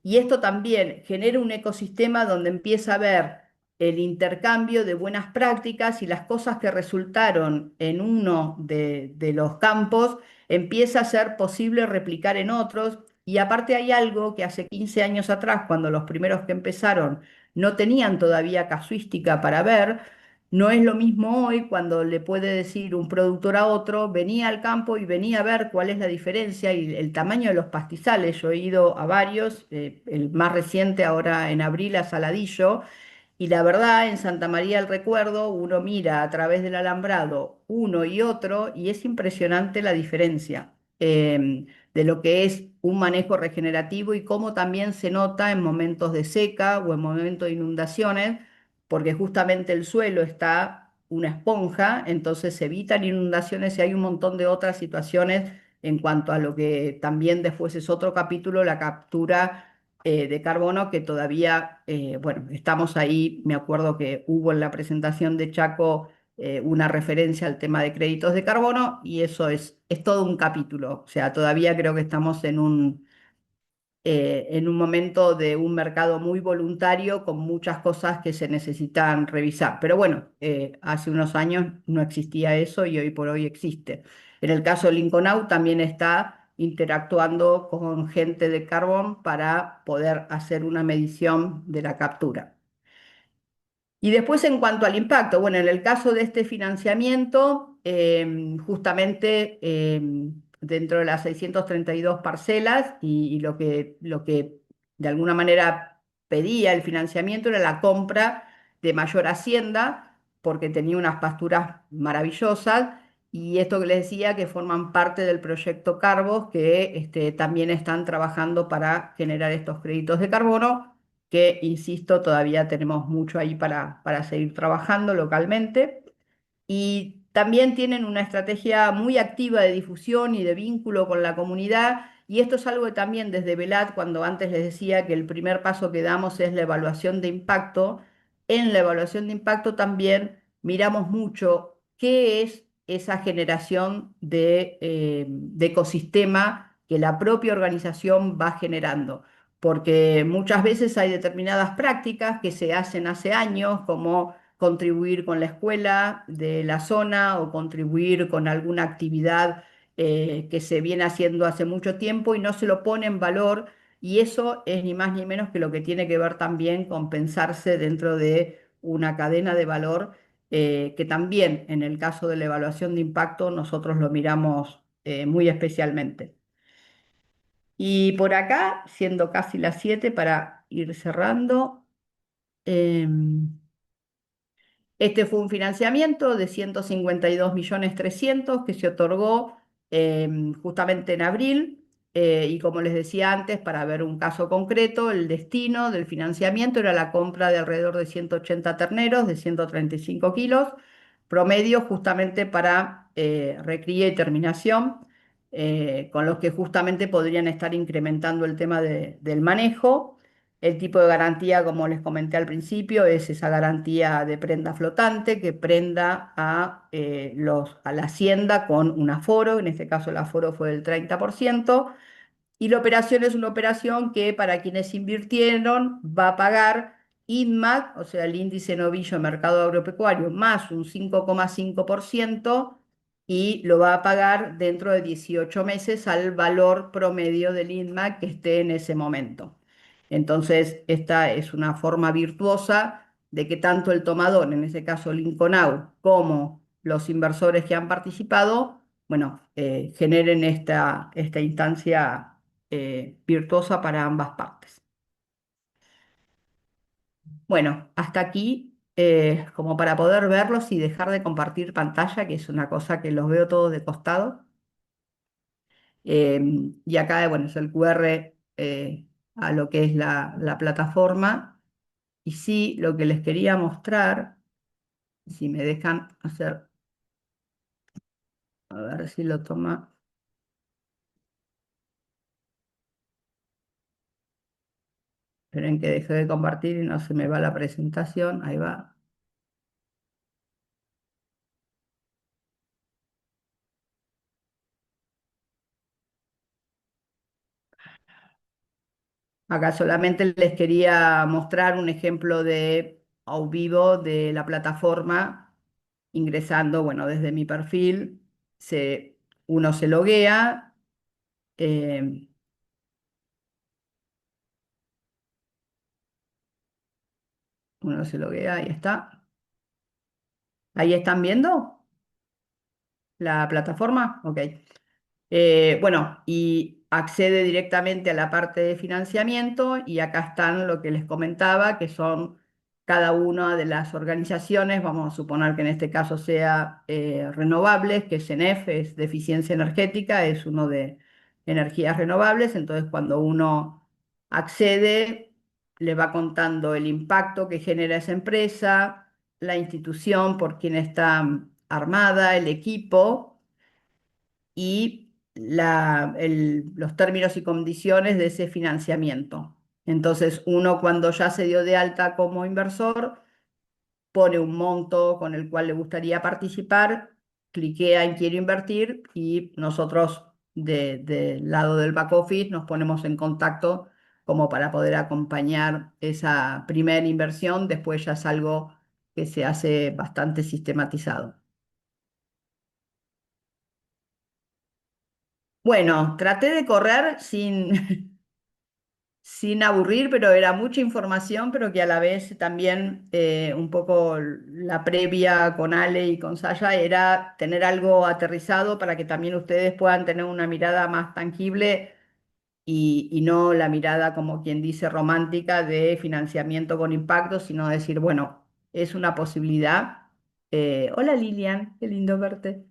y esto también genera un ecosistema donde empieza a haber el intercambio de buenas prácticas y las cosas que resultaron en uno de los campos empieza a ser posible replicar en otros. Y aparte hay algo que hace 15 años atrás, cuando los primeros que empezaron no tenían todavía casuística para ver, no es lo mismo hoy cuando le puede decir un productor a otro, venía al campo y venía a ver cuál es la diferencia y el tamaño de los pastizales. Yo he ido a varios, el más reciente ahora en abril a Saladillo, y la verdad, en Santa María del Recuerdo, uno mira a través del alambrado uno y otro y es impresionante la diferencia de lo que es un manejo regenerativo y cómo también se nota en momentos de seca o en momentos de inundaciones, porque justamente el suelo está una esponja, entonces se evitan inundaciones y hay un montón de otras situaciones en cuanto a lo que también después es otro capítulo, la captura de carbono que todavía, bueno, estamos ahí. Me acuerdo que hubo en la presentación de Chaco una referencia al tema de créditos de carbono y eso es todo un capítulo. O sea, todavía creo que estamos en un momento de un mercado muy voluntario con muchas cosas que se necesitan revisar. Pero bueno, hace unos años no existía eso y hoy por hoy existe. En el caso de Lincoln Out también está interactuando con gente de Carbón para poder hacer una medición de la captura. Y después en cuanto al impacto, bueno, en el caso de este financiamiento, justamente dentro de las 632 parcelas y lo que de alguna manera pedía el financiamiento era la compra de mayor hacienda porque tenía unas pasturas maravillosas y esto que les decía que forman parte del proyecto Carbos que también están trabajando para generar estos créditos de carbono que, insisto, todavía tenemos mucho ahí para seguir trabajando localmente. Y también tienen una estrategia muy activa de difusión y de vínculo con la comunidad. Y esto es algo que también desde Velat, cuando antes les decía que el primer paso que damos es la evaluación de impacto, en la evaluación de impacto también miramos mucho qué es esa generación de ecosistema que la propia organización va generando. Porque muchas veces hay determinadas prácticas que se hacen hace años, como contribuir con la escuela de la zona o contribuir con alguna actividad que se viene haciendo hace mucho tiempo y no se lo pone en valor. Y eso es ni más ni menos que lo que tiene que ver también con pensarse dentro de una cadena de valor que también en el caso de la evaluación de impacto nosotros lo miramos muy especialmente. Y por acá, siendo casi las 7 para ir cerrando, em, este fue un financiamiento de 152.300.000 que se otorgó justamente en abril. Y como les decía antes, para ver un caso concreto, el destino del financiamiento era la compra de alrededor de 180 terneros de 135 kilos, promedio justamente para recría y terminación, con los que justamente podrían estar incrementando el tema del manejo. El tipo de garantía, como les comenté al principio, es esa garantía de prenda flotante que prenda a la hacienda con un aforo, en este caso el aforo fue del 30%, y la operación es una operación que para quienes invirtieron va a pagar INMAC, o sea, el índice novillo mercado agropecuario, más un 5,5% y lo va a pagar dentro de 18 meses al valor promedio del INMAC que esté en ese momento. Entonces, esta es una forma virtuosa de que tanto el tomador, en ese caso Lincoln, como los inversores que han participado, bueno, generen esta instancia virtuosa para ambas partes. Bueno, hasta aquí, como para poder verlos y dejar de compartir pantalla, que es una cosa que los veo todos de costado. Y acá, bueno, es el QR a lo que es la plataforma. Y sí, lo que les quería mostrar, si me dejan hacer, a ver si lo toma. Esperen que deje de compartir y no se me va la presentación. Ahí va. Acá solamente les quería mostrar un ejemplo de a vivo de la plataforma, ingresando, bueno, desde mi perfil, uno se loguea, eh, uno se loguea, ahí está. ¿Ahí están viendo la plataforma? Ok. Bueno, y accede directamente a la parte de financiamiento y acá están lo que les comentaba, que son cada una de las organizaciones, vamos a suponer que en este caso sea renovables, que CENEF es de eficiencia energética, es uno de energías renovables, entonces cuando uno accede, le va contando el impacto que genera esa empresa, la institución por quien está armada, el equipo y los términos y condiciones de ese financiamiento. Entonces, uno cuando ya se dio de alta como inversor, pone un monto con el cual le gustaría participar, cliquea en quiero invertir y nosotros del lado del back office nos ponemos en contacto como para poder acompañar esa primera inversión. Después ya es algo que se hace bastante sistematizado. Bueno, traté de correr sin, sin aburrir, pero era mucha información, pero que a la vez también un poco la previa con Ale y con Saya era tener algo aterrizado para que también ustedes puedan tener una mirada más tangible y no la mirada, como quien dice, romántica de financiamiento con impacto, sino decir, bueno, es una posibilidad. Hola Lilian, qué lindo verte.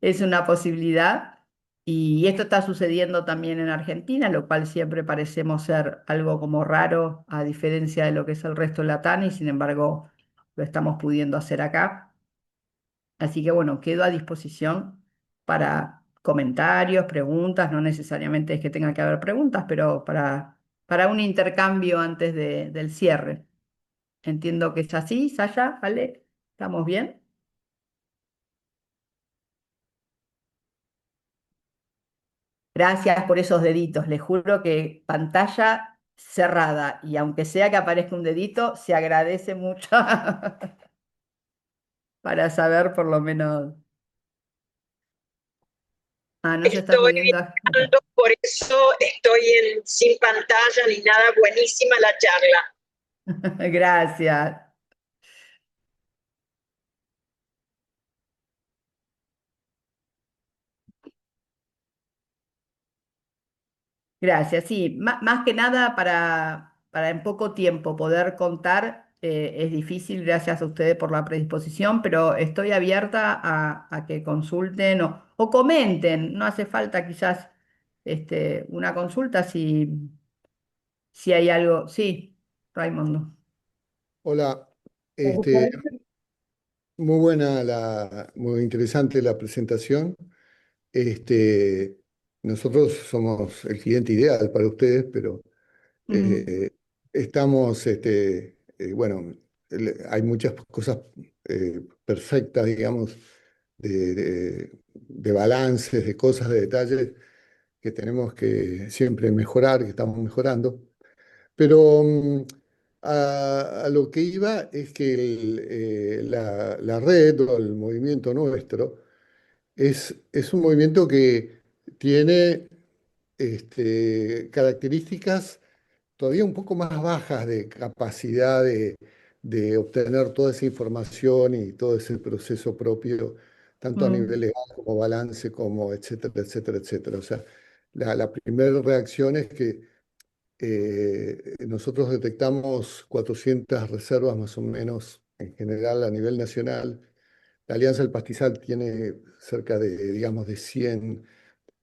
Es una posibilidad y esto está sucediendo también en Argentina, lo cual siempre parecemos ser algo como raro a diferencia de lo que es el resto de Latam y sin embargo lo estamos pudiendo hacer acá. Así que bueno, quedo a disposición para comentarios, preguntas, no necesariamente es que tenga que haber preguntas, pero para un intercambio antes del cierre. Entiendo que es así, Saya, ¿vale? ¿Estamos bien? Gracias por esos deditos. Les juro que pantalla cerrada y aunque sea que aparezca un dedito, se agradece mucho para saber por lo menos. Ah, no se está Estoy pudiendo. viajando, por eso estoy sin pantalla ni nada. Buenísima la charla. Gracias. Gracias. Sí, más que nada para en poco tiempo poder contar, es difícil, gracias a ustedes por la predisposición, pero estoy abierta a que consulten o comenten. No hace falta quizás una consulta si hay algo. Sí, Raimundo. Hola, este, muy buena muy interesante la presentación. Este, nosotros somos el cliente ideal para ustedes, pero Mm, eh, estamos, bueno, hay muchas cosas perfectas, digamos, de balances, de cosas, de detalles que tenemos que siempre mejorar, que estamos mejorando. Pero a lo que iba es que la red o el movimiento nuestro es un movimiento que tiene características todavía un poco más bajas de capacidad de obtener toda esa información y todo ese proceso propio, tanto a nivel mm, legal como balance, como etcétera, etcétera, etcétera. O sea, la primera reacción es que nosotros detectamos 400 reservas más o menos en general a nivel nacional. La Alianza del Pastizal tiene cerca de, digamos, de 100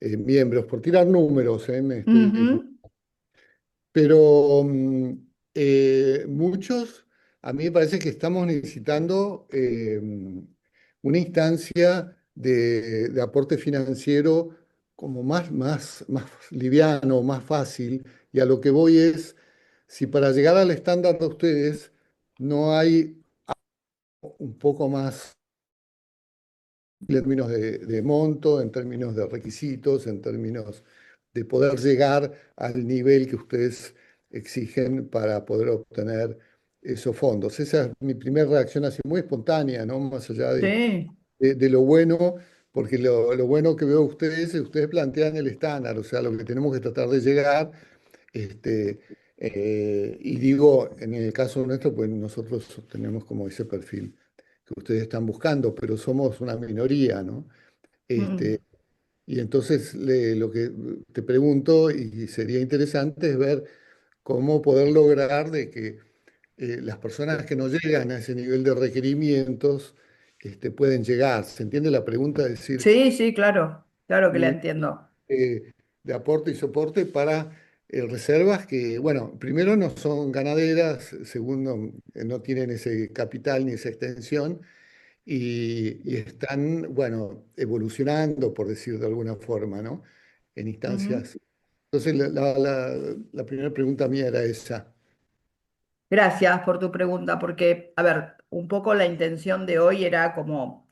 miembros, por tirar números, me estoy ujú. pero muchos, a mí me parece que estamos necesitando una instancia de aporte financiero como más liviano, más fácil. Y a lo que voy es, si para llegar al estándar de ustedes no hay un poco más en términos de monto, en términos de requisitos, en términos de poder llegar al nivel que ustedes exigen para poder obtener esos fondos. Esa es mi primera reacción así muy espontánea, ¿no? Más allá Sí. de lo bueno, porque lo bueno que veo de ustedes es que ustedes plantean el estándar, o sea, lo que tenemos que tratar de llegar, este, y digo, en el caso nuestro, pues nosotros tenemos como ese perfil que ustedes están buscando, pero somos una minoría, ¿no? Mm. Este, y entonces lo que te pregunto, y sería interesante, es ver cómo poder lograr de que las personas que no llegan a ese nivel de requerimientos pueden llegar. ¿Se entiende la pregunta? Es decir, Sí, sí, claro, claro que la nivel entiendo. de aporte y soporte para reservas que, bueno, primero no son ganaderas, segundo, no tienen ese capital ni esa extensión, y están, bueno, evolucionando, por decir de alguna forma, ¿no? En Ujú. instancias. Entonces, la primera pregunta mía era esa. Gracias por tu pregunta, porque, a ver, un poco la intención de hoy era como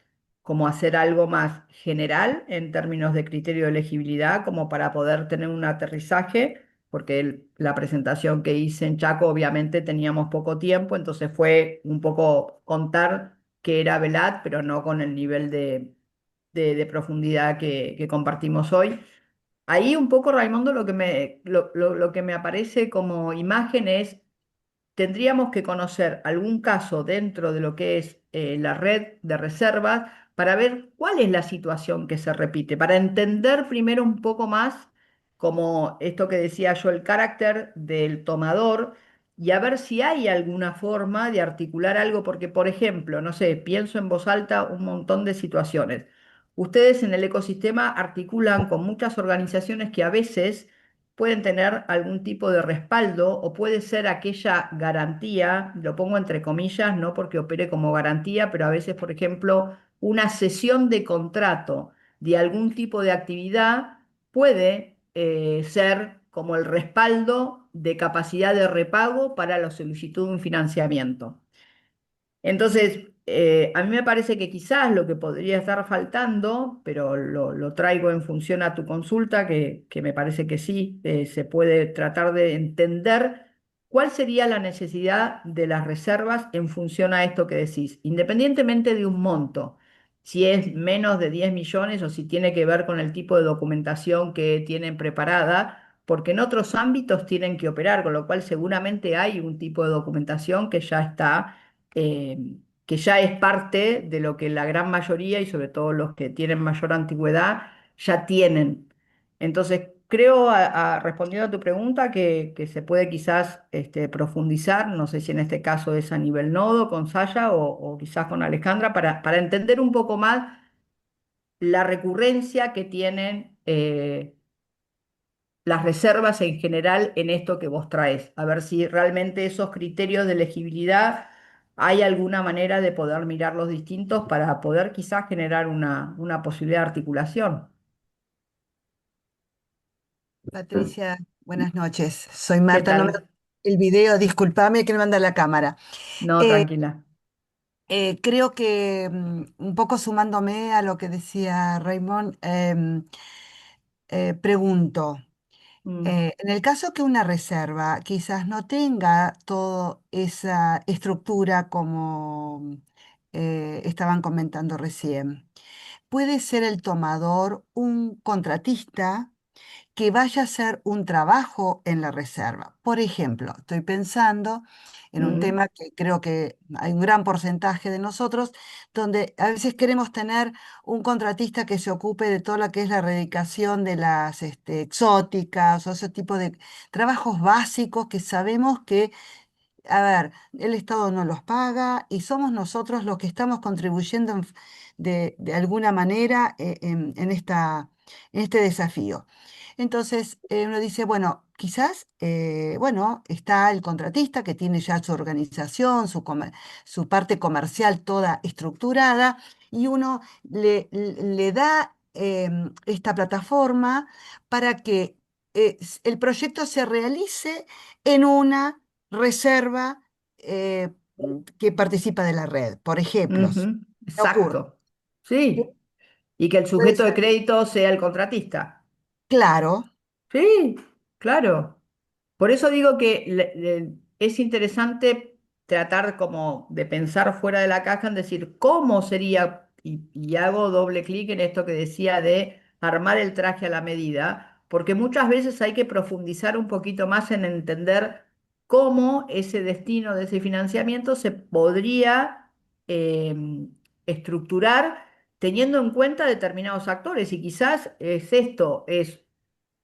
hacer algo más general en términos de criterio de elegibilidad, como para poder tener un aterrizaje, porque la presentación que hice en Chaco obviamente teníamos poco tiempo, entonces fue un poco contar qué era Velat, pero no con el nivel de profundidad que compartimos hoy. ahí un poco, Raimundo, lo que me aparece como imagen es tendríamos que conocer algún caso dentro de lo que es la red de reservas para ver cuál es la situación que se repite, para entender primero un poco más como esto que decía yo, el carácter del tomador y a ver si hay alguna forma de articular algo, porque por ejemplo, no sé, pienso en voz alta un montón de situaciones. Ustedes en el ecosistema articulan con muchas organizaciones que a veces pueden tener algún tipo de respaldo o puede ser aquella garantía, lo pongo entre comillas, no porque opere como garantía, pero a veces, por ejemplo, una cesión de contrato de algún tipo de actividad puede ser como el respaldo de capacidad de repago para la solicitud de un financiamiento. Entonces, a mí me parece que quizás lo que podría estar faltando, pero lo traigo en función a tu consulta, que me parece que sí, se puede tratar de entender cuál sería la necesidad de las reservas en función a esto que decís, independientemente de un monto, si es menos de 10 millones o si tiene que ver con el tipo de documentación que tienen preparada, porque en otros ámbitos tienen que operar, con lo cual seguramente hay un tipo de documentación eh, que ya es parte de lo que la gran mayoría y sobre todo los que tienen mayor antigüedad ya tienen. Entonces, creo, respondiendo a tu pregunta, que se puede quizás profundizar, no sé si en este caso es a nivel nodo con Saya o quizás con Alejandra, para entender un poco más la recurrencia que tienen las reservas en general en esto que vos traes, a ver si realmente esos criterios de elegibilidad hay alguna manera de poder mirarlos distintos para poder quizás generar una posibilidad de articulación. Patricia, buenas noches. Soy ¿Qué Marta, no me tal? el video, discúlpame que me manda la cámara. No, Eh, tranquila. Creo que un poco sumándome a lo que decía Raymond, pregunto, Mm, en el caso que una reserva quizás no tenga toda esa estructura como estaban comentando recién, puede ser el tomador un contratista que vaya a hacer un trabajo en la reserva. Por ejemplo, estoy pensando en un mm, tema que creo que hay un gran porcentaje de nosotros, donde a veces queremos tener un contratista que se ocupe de toda la que es la erradicación de las exóticas o ese tipo de trabajos básicos que sabemos que, a ver, el Estado no los paga y somos nosotros los que estamos contribuyendo de alguna manera en este desafío. Entonces, uno dice, bueno, quizás, bueno, está el contratista que tiene ya su organización, su parte comercial toda estructurada, y uno le da esta plataforma para que el proyecto se realice en una reserva que participa de la red. Por ejemplo, ujú, me ocurre. exacto. Sí. Y que el Puede sujeto de ser. crédito sea el contratista. Claro, Sí, claro. Por eso digo que es interesante tratar como de pensar fuera de la caja en decir cómo sería, y hago doble clic en esto que decía de armar el traje a la medida, porque muchas veces hay que profundizar un poquito más en entender cómo ese destino de ese financiamiento se podría estructurar teniendo en cuenta determinados actores. Y quizás es esto, es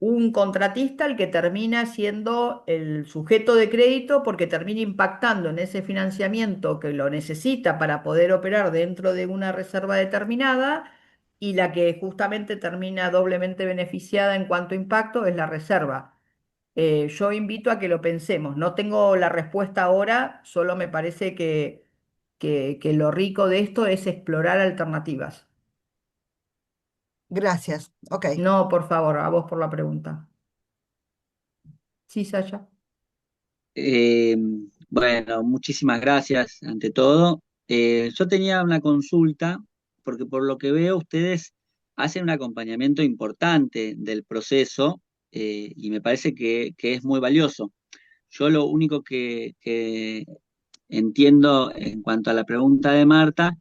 un contratista el que termina siendo el sujeto de crédito porque termina impactando en ese financiamiento que lo necesita para poder operar dentro de una reserva determinada y la que justamente termina doblemente beneficiada en cuanto a impacto es la reserva. Yo invito a que lo pensemos. No tengo la respuesta ahora, solo me parece que lo rico de esto es explorar alternativas. gracias. Ok. No, por favor, a vos por la pregunta. Sí, Sasha. Eh, bueno, muchísimas gracias ante todo. Yo tenía una consulta, porque por lo que veo ustedes hacen un acompañamiento importante del proceso y me parece que es muy valioso. Yo lo único que entiendo en cuanto a la pregunta de Marta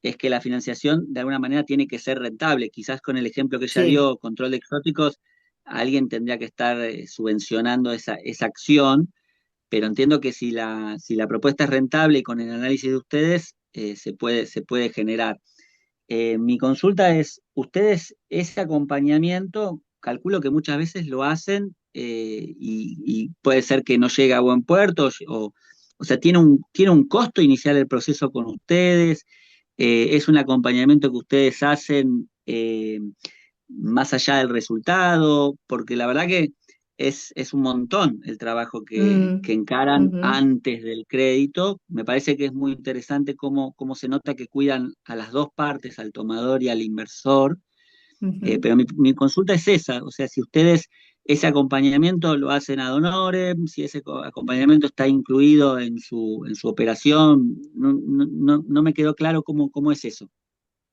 es que la financiación de alguna manera tiene que ser rentable. Quizás con el ejemplo que ella Sí, dio, control de exóticos, alguien tendría que estar subvencionando esa acción, pero entiendo que si la propuesta es rentable y con el análisis de ustedes, se puede generar. Mi consulta es, ustedes ese acompañamiento, calculo que muchas veces lo hacen y puede ser que no llegue a buen puerto, o sea, tiene un costo inicial el proceso con ustedes, es un acompañamiento que ustedes hacen más allá del resultado, porque la verdad que es un montón el trabajo que Mm, encaran ujú. antes del crédito. Me parece que es muy interesante cómo se nota que cuidan a las dos partes, al tomador y al inversor. Ujú. Pero mi consulta es esa, o sea, si ustedes ese acompañamiento lo hacen ad honorem, si ese acompañamiento está incluido en su operación, no me quedó claro cómo es eso.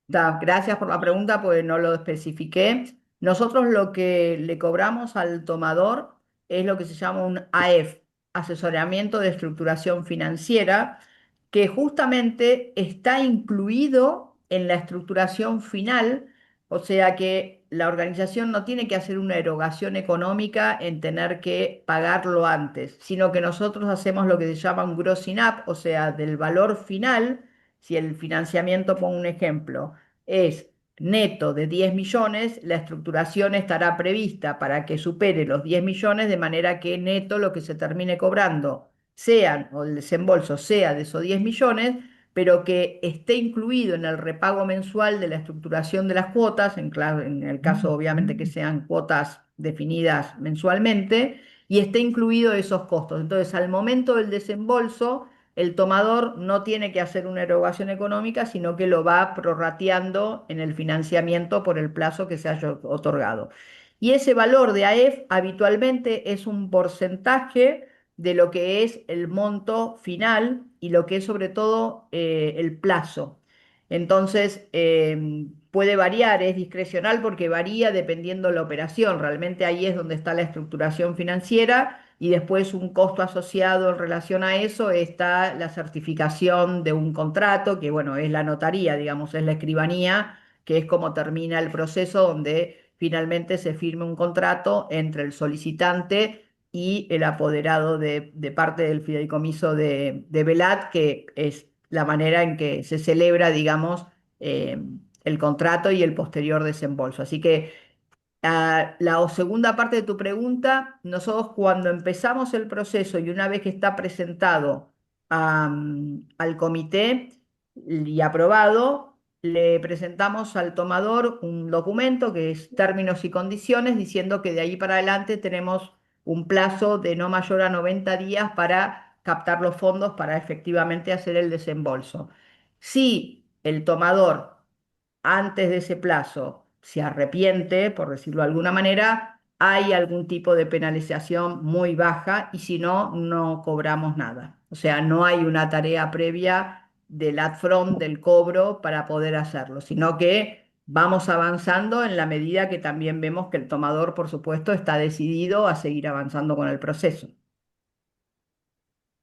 Gracias por la pregunta, pues no lo especifiqué. Nosotros lo que le cobramos al tomador es lo que se llama un AEF, asesoramiento de estructuración financiera, que justamente está incluido en la estructuración final, o sea que la organización no tiene que hacer una erogación económica en tener que pagarlo antes, sino que nosotros hacemos lo que se llama un grossing up, o sea, del valor final. Si el financiamiento, pongo un ejemplo, es neto de 10 millones, la estructuración estará prevista para que supere los 10 millones, de manera que neto lo que se termine cobrando sean, o el desembolso sea de esos 10 millones, pero que esté incluido en el repago mensual de la estructuración de las cuotas, en el caso obviamente que sean cuotas definidas mensualmente, y esté incluido esos costos. Entonces, al momento del desembolso, el tomador no tiene que hacer una erogación económica, sino que lo va prorrateando en el financiamiento por el plazo que se haya otorgado. Y ese valor de AEF habitualmente es un porcentaje de lo que es el monto final y lo que es sobre todo el plazo. Entonces, puede variar, es discrecional porque varía dependiendo la operación. Realmente ahí es donde está la estructuración financiera y después un costo asociado en relación a eso está la certificación de un contrato, que bueno, es la notaría, digamos, es la escribanía, que es como termina el proceso donde finalmente se firme un contrato entre el solicitante y el apoderado de parte del fideicomiso de Velat, que es la manera en que se celebra, digamos, eh, el contrato y el posterior desembolso. Así que la segunda parte de tu pregunta, nosotros cuando empezamos el proceso y una vez que está presentado al comité y aprobado, le presentamos al tomador un documento que es términos y condiciones, diciendo que de ahí para adelante tenemos un plazo de no mayor a 90 días para captar los fondos para efectivamente hacer el desembolso. Si el tomador antes de ese plazo se arrepiente, por decirlo de alguna manera, hay algún tipo de penalización muy baja y si no, no cobramos nada. O sea, no hay una tarea previa del upfront, del cobro, para poder hacerlo, sino que vamos avanzando en la medida que también vemos que el tomador, por supuesto, está decidido a seguir avanzando con el proceso.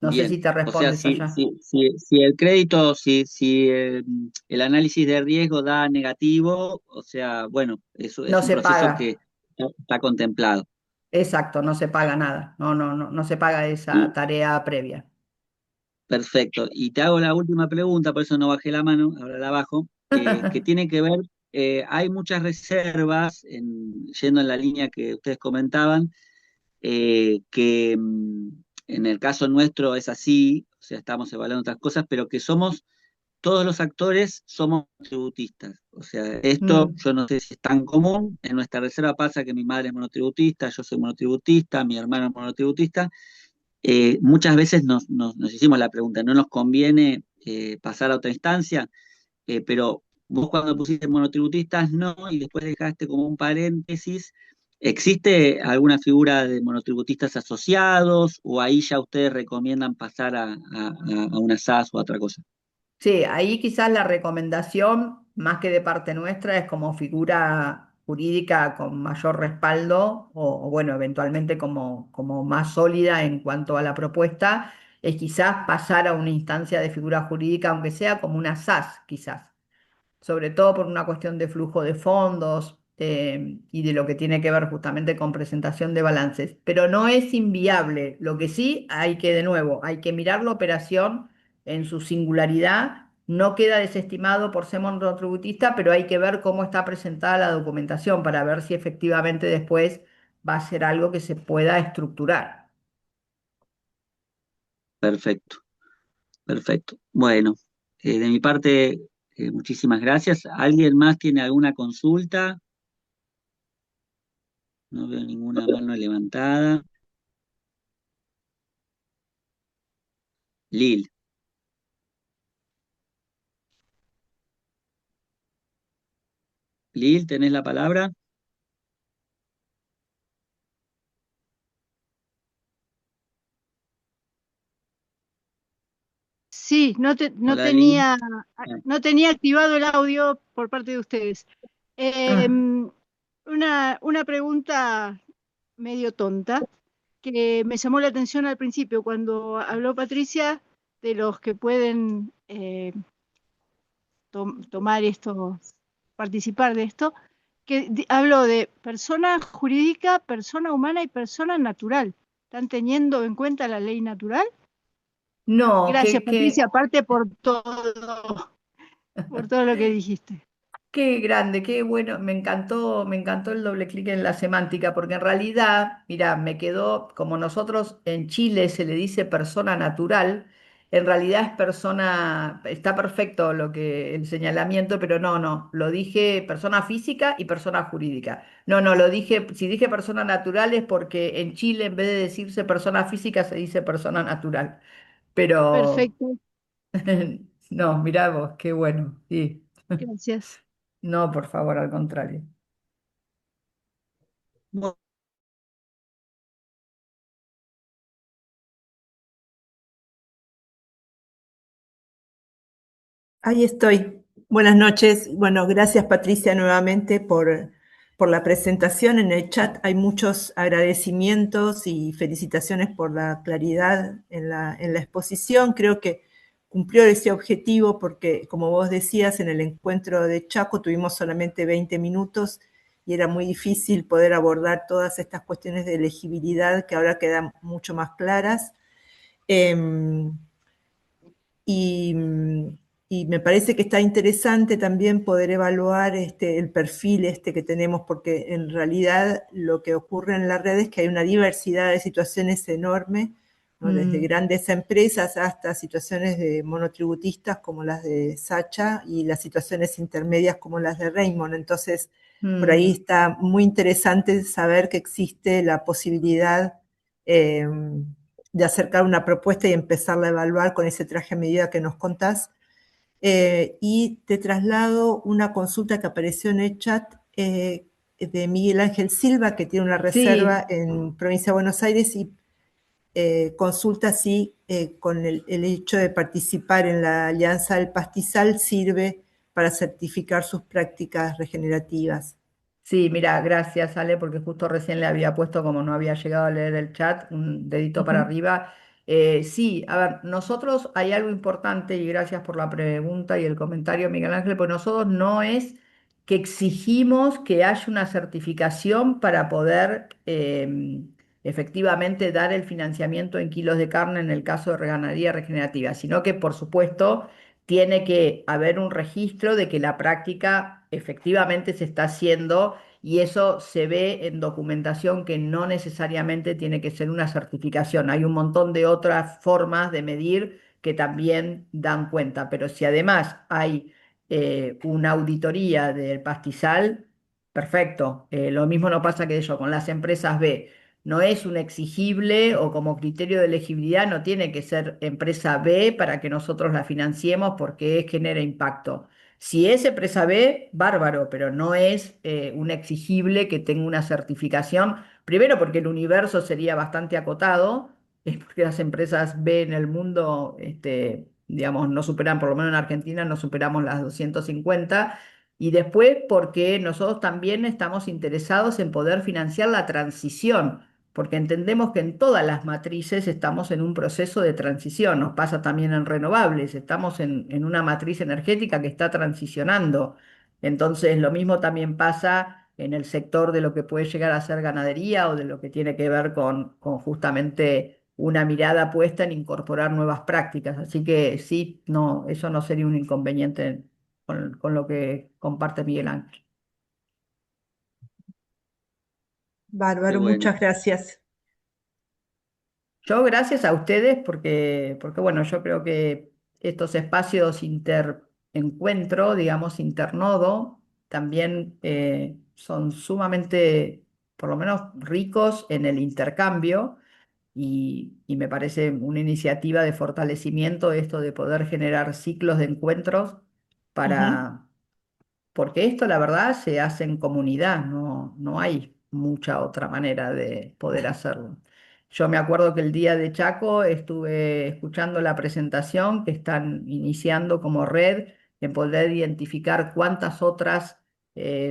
No sé si Bien, te o sea, respondes si, allá. si, si, si el crédito, si el análisis de riesgo da negativo, o sea, bueno, eso No es un se proceso paga. que está contemplado. Exacto, no se paga nada. No, no, no, no se paga esa Y tarea previa. perfecto. Y te hago la última pregunta, por eso no bajé la mano, ahora la bajo, que tiene que ver, hay muchas reservas, yendo en la línea que ustedes comentaban, que en el caso nuestro es así, o sea, estamos evaluando otras cosas, pero que todos los actores somos monotributistas. O sea, esto Mm, yo no sé si es tan común. En nuestra reserva pasa que mi madre es monotributista, yo soy monotributista, mi hermano es monotributista. Muchas veces nos hicimos la pregunta, ¿no nos conviene pasar a otra instancia? Pero vos cuando pusiste monotributistas no, y después dejaste como un paréntesis. ¿Existe alguna figura de monotributistas asociados o ahí ya ustedes recomiendan pasar a una SAS o a otra cosa? sí, ahí quizás la recomendación, más que de parte nuestra, es como figura jurídica con mayor respaldo o, bueno, eventualmente como más sólida en cuanto a la propuesta, es quizás pasar a una instancia de figura jurídica, aunque sea como una SAS, quizás. Sobre todo por una cuestión de flujo de fondos. y de lo que tiene que ver justamente con presentación de balances. Pero no es inviable. Lo que sí hay que, de nuevo, hay que mirar la operación en su singularidad. No queda desestimado por ser monotributista, pero hay que ver cómo está presentada la documentación para ver si efectivamente después va a ser algo que se pueda estructurar. Perfecto, perfecto. Bueno, de mi parte, muchísimas gracias. ¿Alguien más tiene alguna consulta? No veo ninguna mano levantada. Lil, Lil, ¿tenés la palabra? Sí, Hola, Lil. Ah, no tenía activado el audio por parte de ustedes. Ah, Em, una pregunta medio tonta que me llamó la atención al principio cuando habló Patricia de los que pueden tomar esto, participar de esto, que habló de persona jurídica, persona humana y persona natural. ¿Están teniendo en cuenta la ley natural? no, Gracias, Patricia, aparte por todo lo que dijiste. qué grande, qué bueno, me encantó el doble clic en la semántica, porque en realidad, mira, me quedó, como nosotros en Chile se le dice persona natural, en realidad es persona, está perfecto lo que, el señalamiento, pero no, lo dije persona física y persona jurídica. No, lo dije, si dije persona natural es porque en Chile en vez de decirse persona física se dice persona natural, pero Perfecto, no, mirá vos, qué bueno, sí. gracias. No, por favor, al contrario. bu- Ahí estoy. Buenas noches. Bueno, gracias Patricia nuevamente por la presentación. En el chat hay muchos agradecimientos y felicitaciones por la claridad en la exposición. Creo que cumplió ese objetivo porque, como vos decías, en el encuentro de Chaco tuvimos solamente 20 minutos y era muy difícil poder abordar todas estas cuestiones de elegibilidad que ahora quedan mucho más claras. Em, y, y me parece que está interesante también poder evaluar el perfil que tenemos, porque en realidad lo que ocurre en la red es que hay una diversidad de situaciones enorme, ¿no? Desde Mm, grandes empresas hasta situaciones de monotributistas como las de Sacha y las situaciones intermedias como las de Raymond. Entonces, por ahí mm. está muy interesante saber que existe la posibilidad eh, de acercar una propuesta y empezarla a evaluar con ese traje a medida que nos contás. Y te traslado una consulta que apareció en el chat de Miguel Ángel Silva, que tiene una reserva Sí, en Provincia de Buenos Aires y consulta si con el hecho de participar en la Alianza del Pastizal sirve para certificar sus prácticas regenerativas. sí, mira, gracias, Ale, porque justo recién le había puesto, como no había llegado a leer el chat, un dedito para Ujú. arriba. Sí, a ver, nosotros hay algo importante y gracias por la pregunta y el comentario, Miguel Ángel, pues nosotros no es que exigimos que haya una certificación para poder efectivamente dar el financiamiento en kilos de carne en el caso de ganadería regenerativa, sino que por supuesto tiene que haber un registro de que la práctica efectivamente se está haciendo y eso se ve en documentación que no necesariamente tiene que ser una certificación. Hay un montón de otras formas de medir que también dan cuenta, pero si además hay una auditoría del pastizal, perfecto. Lo mismo no pasa que eso con las empresas B. No es un exigible o como criterio de elegibilidad no tiene que ser empresa B para que nosotros la financiemos porque genera impacto. Si es empresa B, bárbaro, pero no es un exigible que tenga una certificación. Primero porque el universo sería bastante acotado, es porque las empresas B en el mundo, digamos, no superan, por lo menos en Argentina, no superamos las 250. Y después porque nosotros también estamos interesados en poder financiar la transición porque entendemos que en todas las matrices estamos en un proceso de transición, nos pasa también en renovables, estamos en una matriz energética que está transicionando. Entonces, lo mismo también pasa en el sector de lo que puede llegar a ser ganadería o de lo que tiene que ver con justamente una mirada puesta en incorporar nuevas prácticas. Así que sí, no, eso no sería un inconveniente con lo que comparte Miguel Ángel. Qué Bárbaro, bueno. muchas gracias. Yo gracias a ustedes porque bueno, yo creo que estos espacios interencuentro, digamos, internodo, también son sumamente, por lo menos, ricos en el intercambio y me parece una iniciativa de fortalecimiento esto de poder generar ciclos de encuentros Ujú. porque esto, la verdad, se hace en comunidad, no hay mucha otra manera de poder hacerlo. Yo me acuerdo que el día de Chaco estuve escuchando la presentación que están iniciando como red en poder identificar cuántas otras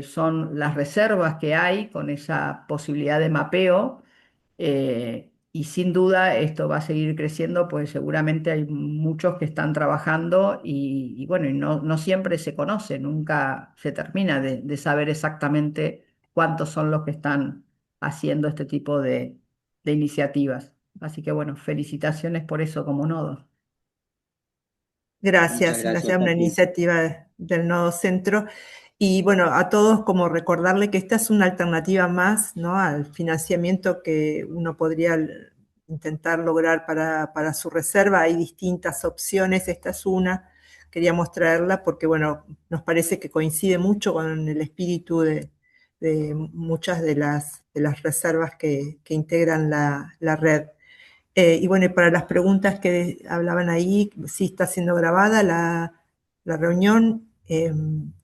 son las reservas que hay con esa posibilidad de mapeo. Y sin duda esto va a seguir creciendo, pues seguramente hay muchos que están trabajando y bueno, y no siempre se conoce, nunca se termina de saber exactamente cuántos son los que están haciendo este tipo de iniciativas. Así que bueno, felicitaciones por eso como nodo. Muchas Gracias, gracias, gracias, una Pati. iniciativa del Nodo Centro. Y bueno, a todos como recordarle que esta es una alternativa más, ¿no?, al financiamiento que uno podría intentar lograr para su reserva. Hay distintas opciones, esta es una. Queríamos traerla porque, bueno, nos parece que coincide mucho con el espíritu de muchas de las reservas que integran la red. Y bueno, y para las preguntas que hablaban ahí, sí está siendo grabada la reunión.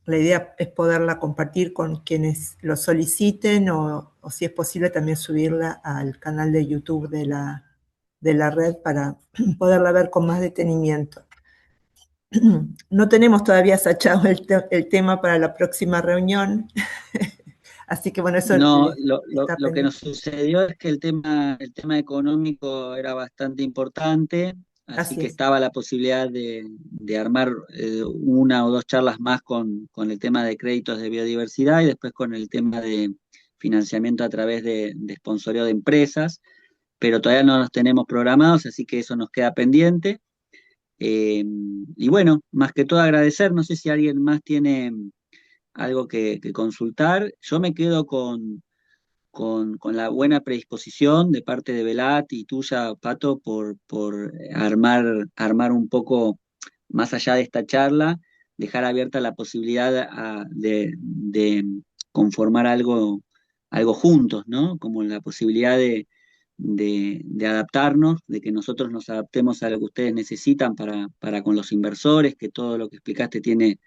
La idea es poderla compartir con quienes lo soliciten o si es posible también subirla al canal de YouTube de la red para poderla ver con más detenimiento. No tenemos todavía sachado el tema para la próxima reunión, así que bueno, eso No, está lo que nos pendiente. sucedió es que el tema económico era bastante importante, así Así que es. estaba la posibilidad de armar una o dos charlas más con el tema de créditos de biodiversidad y después con el tema de financiamiento a través de sponsoreo de empresas, pero todavía no los tenemos programados, así que eso nos queda pendiente. Y bueno, más que todo agradecer, no sé si alguien más tiene algo que consultar. Yo me quedo con la buena predisposición de parte de Velat y tuya, Pato, por armar un poco más allá de esta charla, dejar abierta la posibilidad de conformar algo juntos, ¿no? Como la posibilidad de adaptarnos, de que nosotros nos adaptemos a lo que ustedes necesitan para con los inversores, que todo lo que explicaste tiene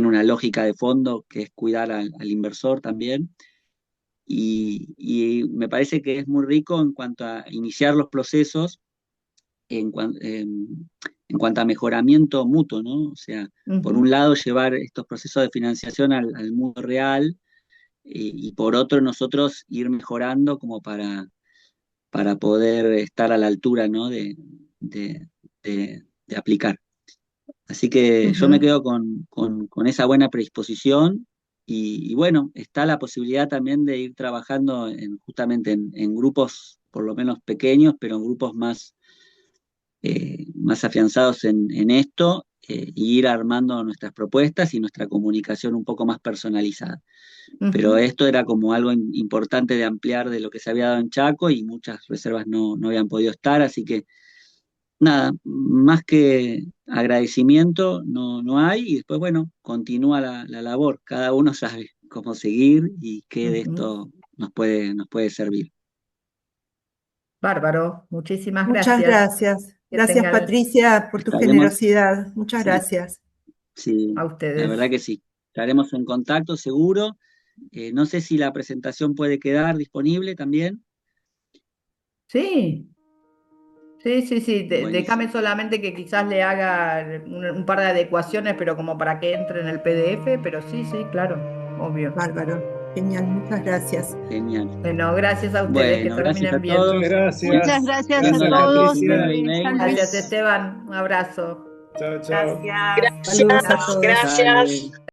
una lógica de fondo, que es cuidar al inversor también. Y me parece que es muy rico en cuanto a iniciar los procesos, en cuanto a mejoramiento mutuo, ¿no? O sea, por un lado llevar estos procesos de financiación al mundo real y por otro nosotros ir mejorando como para poder estar a la altura, ¿no? De aplicar. Así que yo me quedo con esa buena predisposición y bueno, está la posibilidad también de ir trabajando justamente en grupos por lo menos pequeños, pero en grupos más afianzados en esto y ir armando nuestras propuestas y nuestra comunicación un poco más personalizada. Pero esto era como algo importante de ampliar de lo que se había dado en Chaco y muchas reservas no habían podido estar, así que nada, más que agradecimiento no hay y después, bueno, continúa la labor. Cada uno sabe cómo seguir y qué de esto nos puede servir. Bárbaro, muchísimas Muchas gracias. gracias. Que Gracias, tengan Patricia, por tu Estaremos, generosidad. Muchas sí, gracias. a sí, la verdad ustedes. que sí. Estaremos en contacto seguro. No sé si la presentación puede quedar disponible también. Sí, sí. Déjame Buenísimo. solamente que quizás le haga un par de adecuaciones, pero como para que entre en el PDF, pero sí, claro, obvio. Bárbaro. Genial, muchas gracias. Genial. Bueno, gracias a ustedes, que Bueno, gracias a terminen bien. Muchas todos. Muchas gracias. gracias a Viendo Gracias, la todos. difusión Patricia. de email. San Gracias, Luis. Esteban. Un abrazo. Chao, chao. Gracias. Gracias, Saludos a todos. gracias. Dale.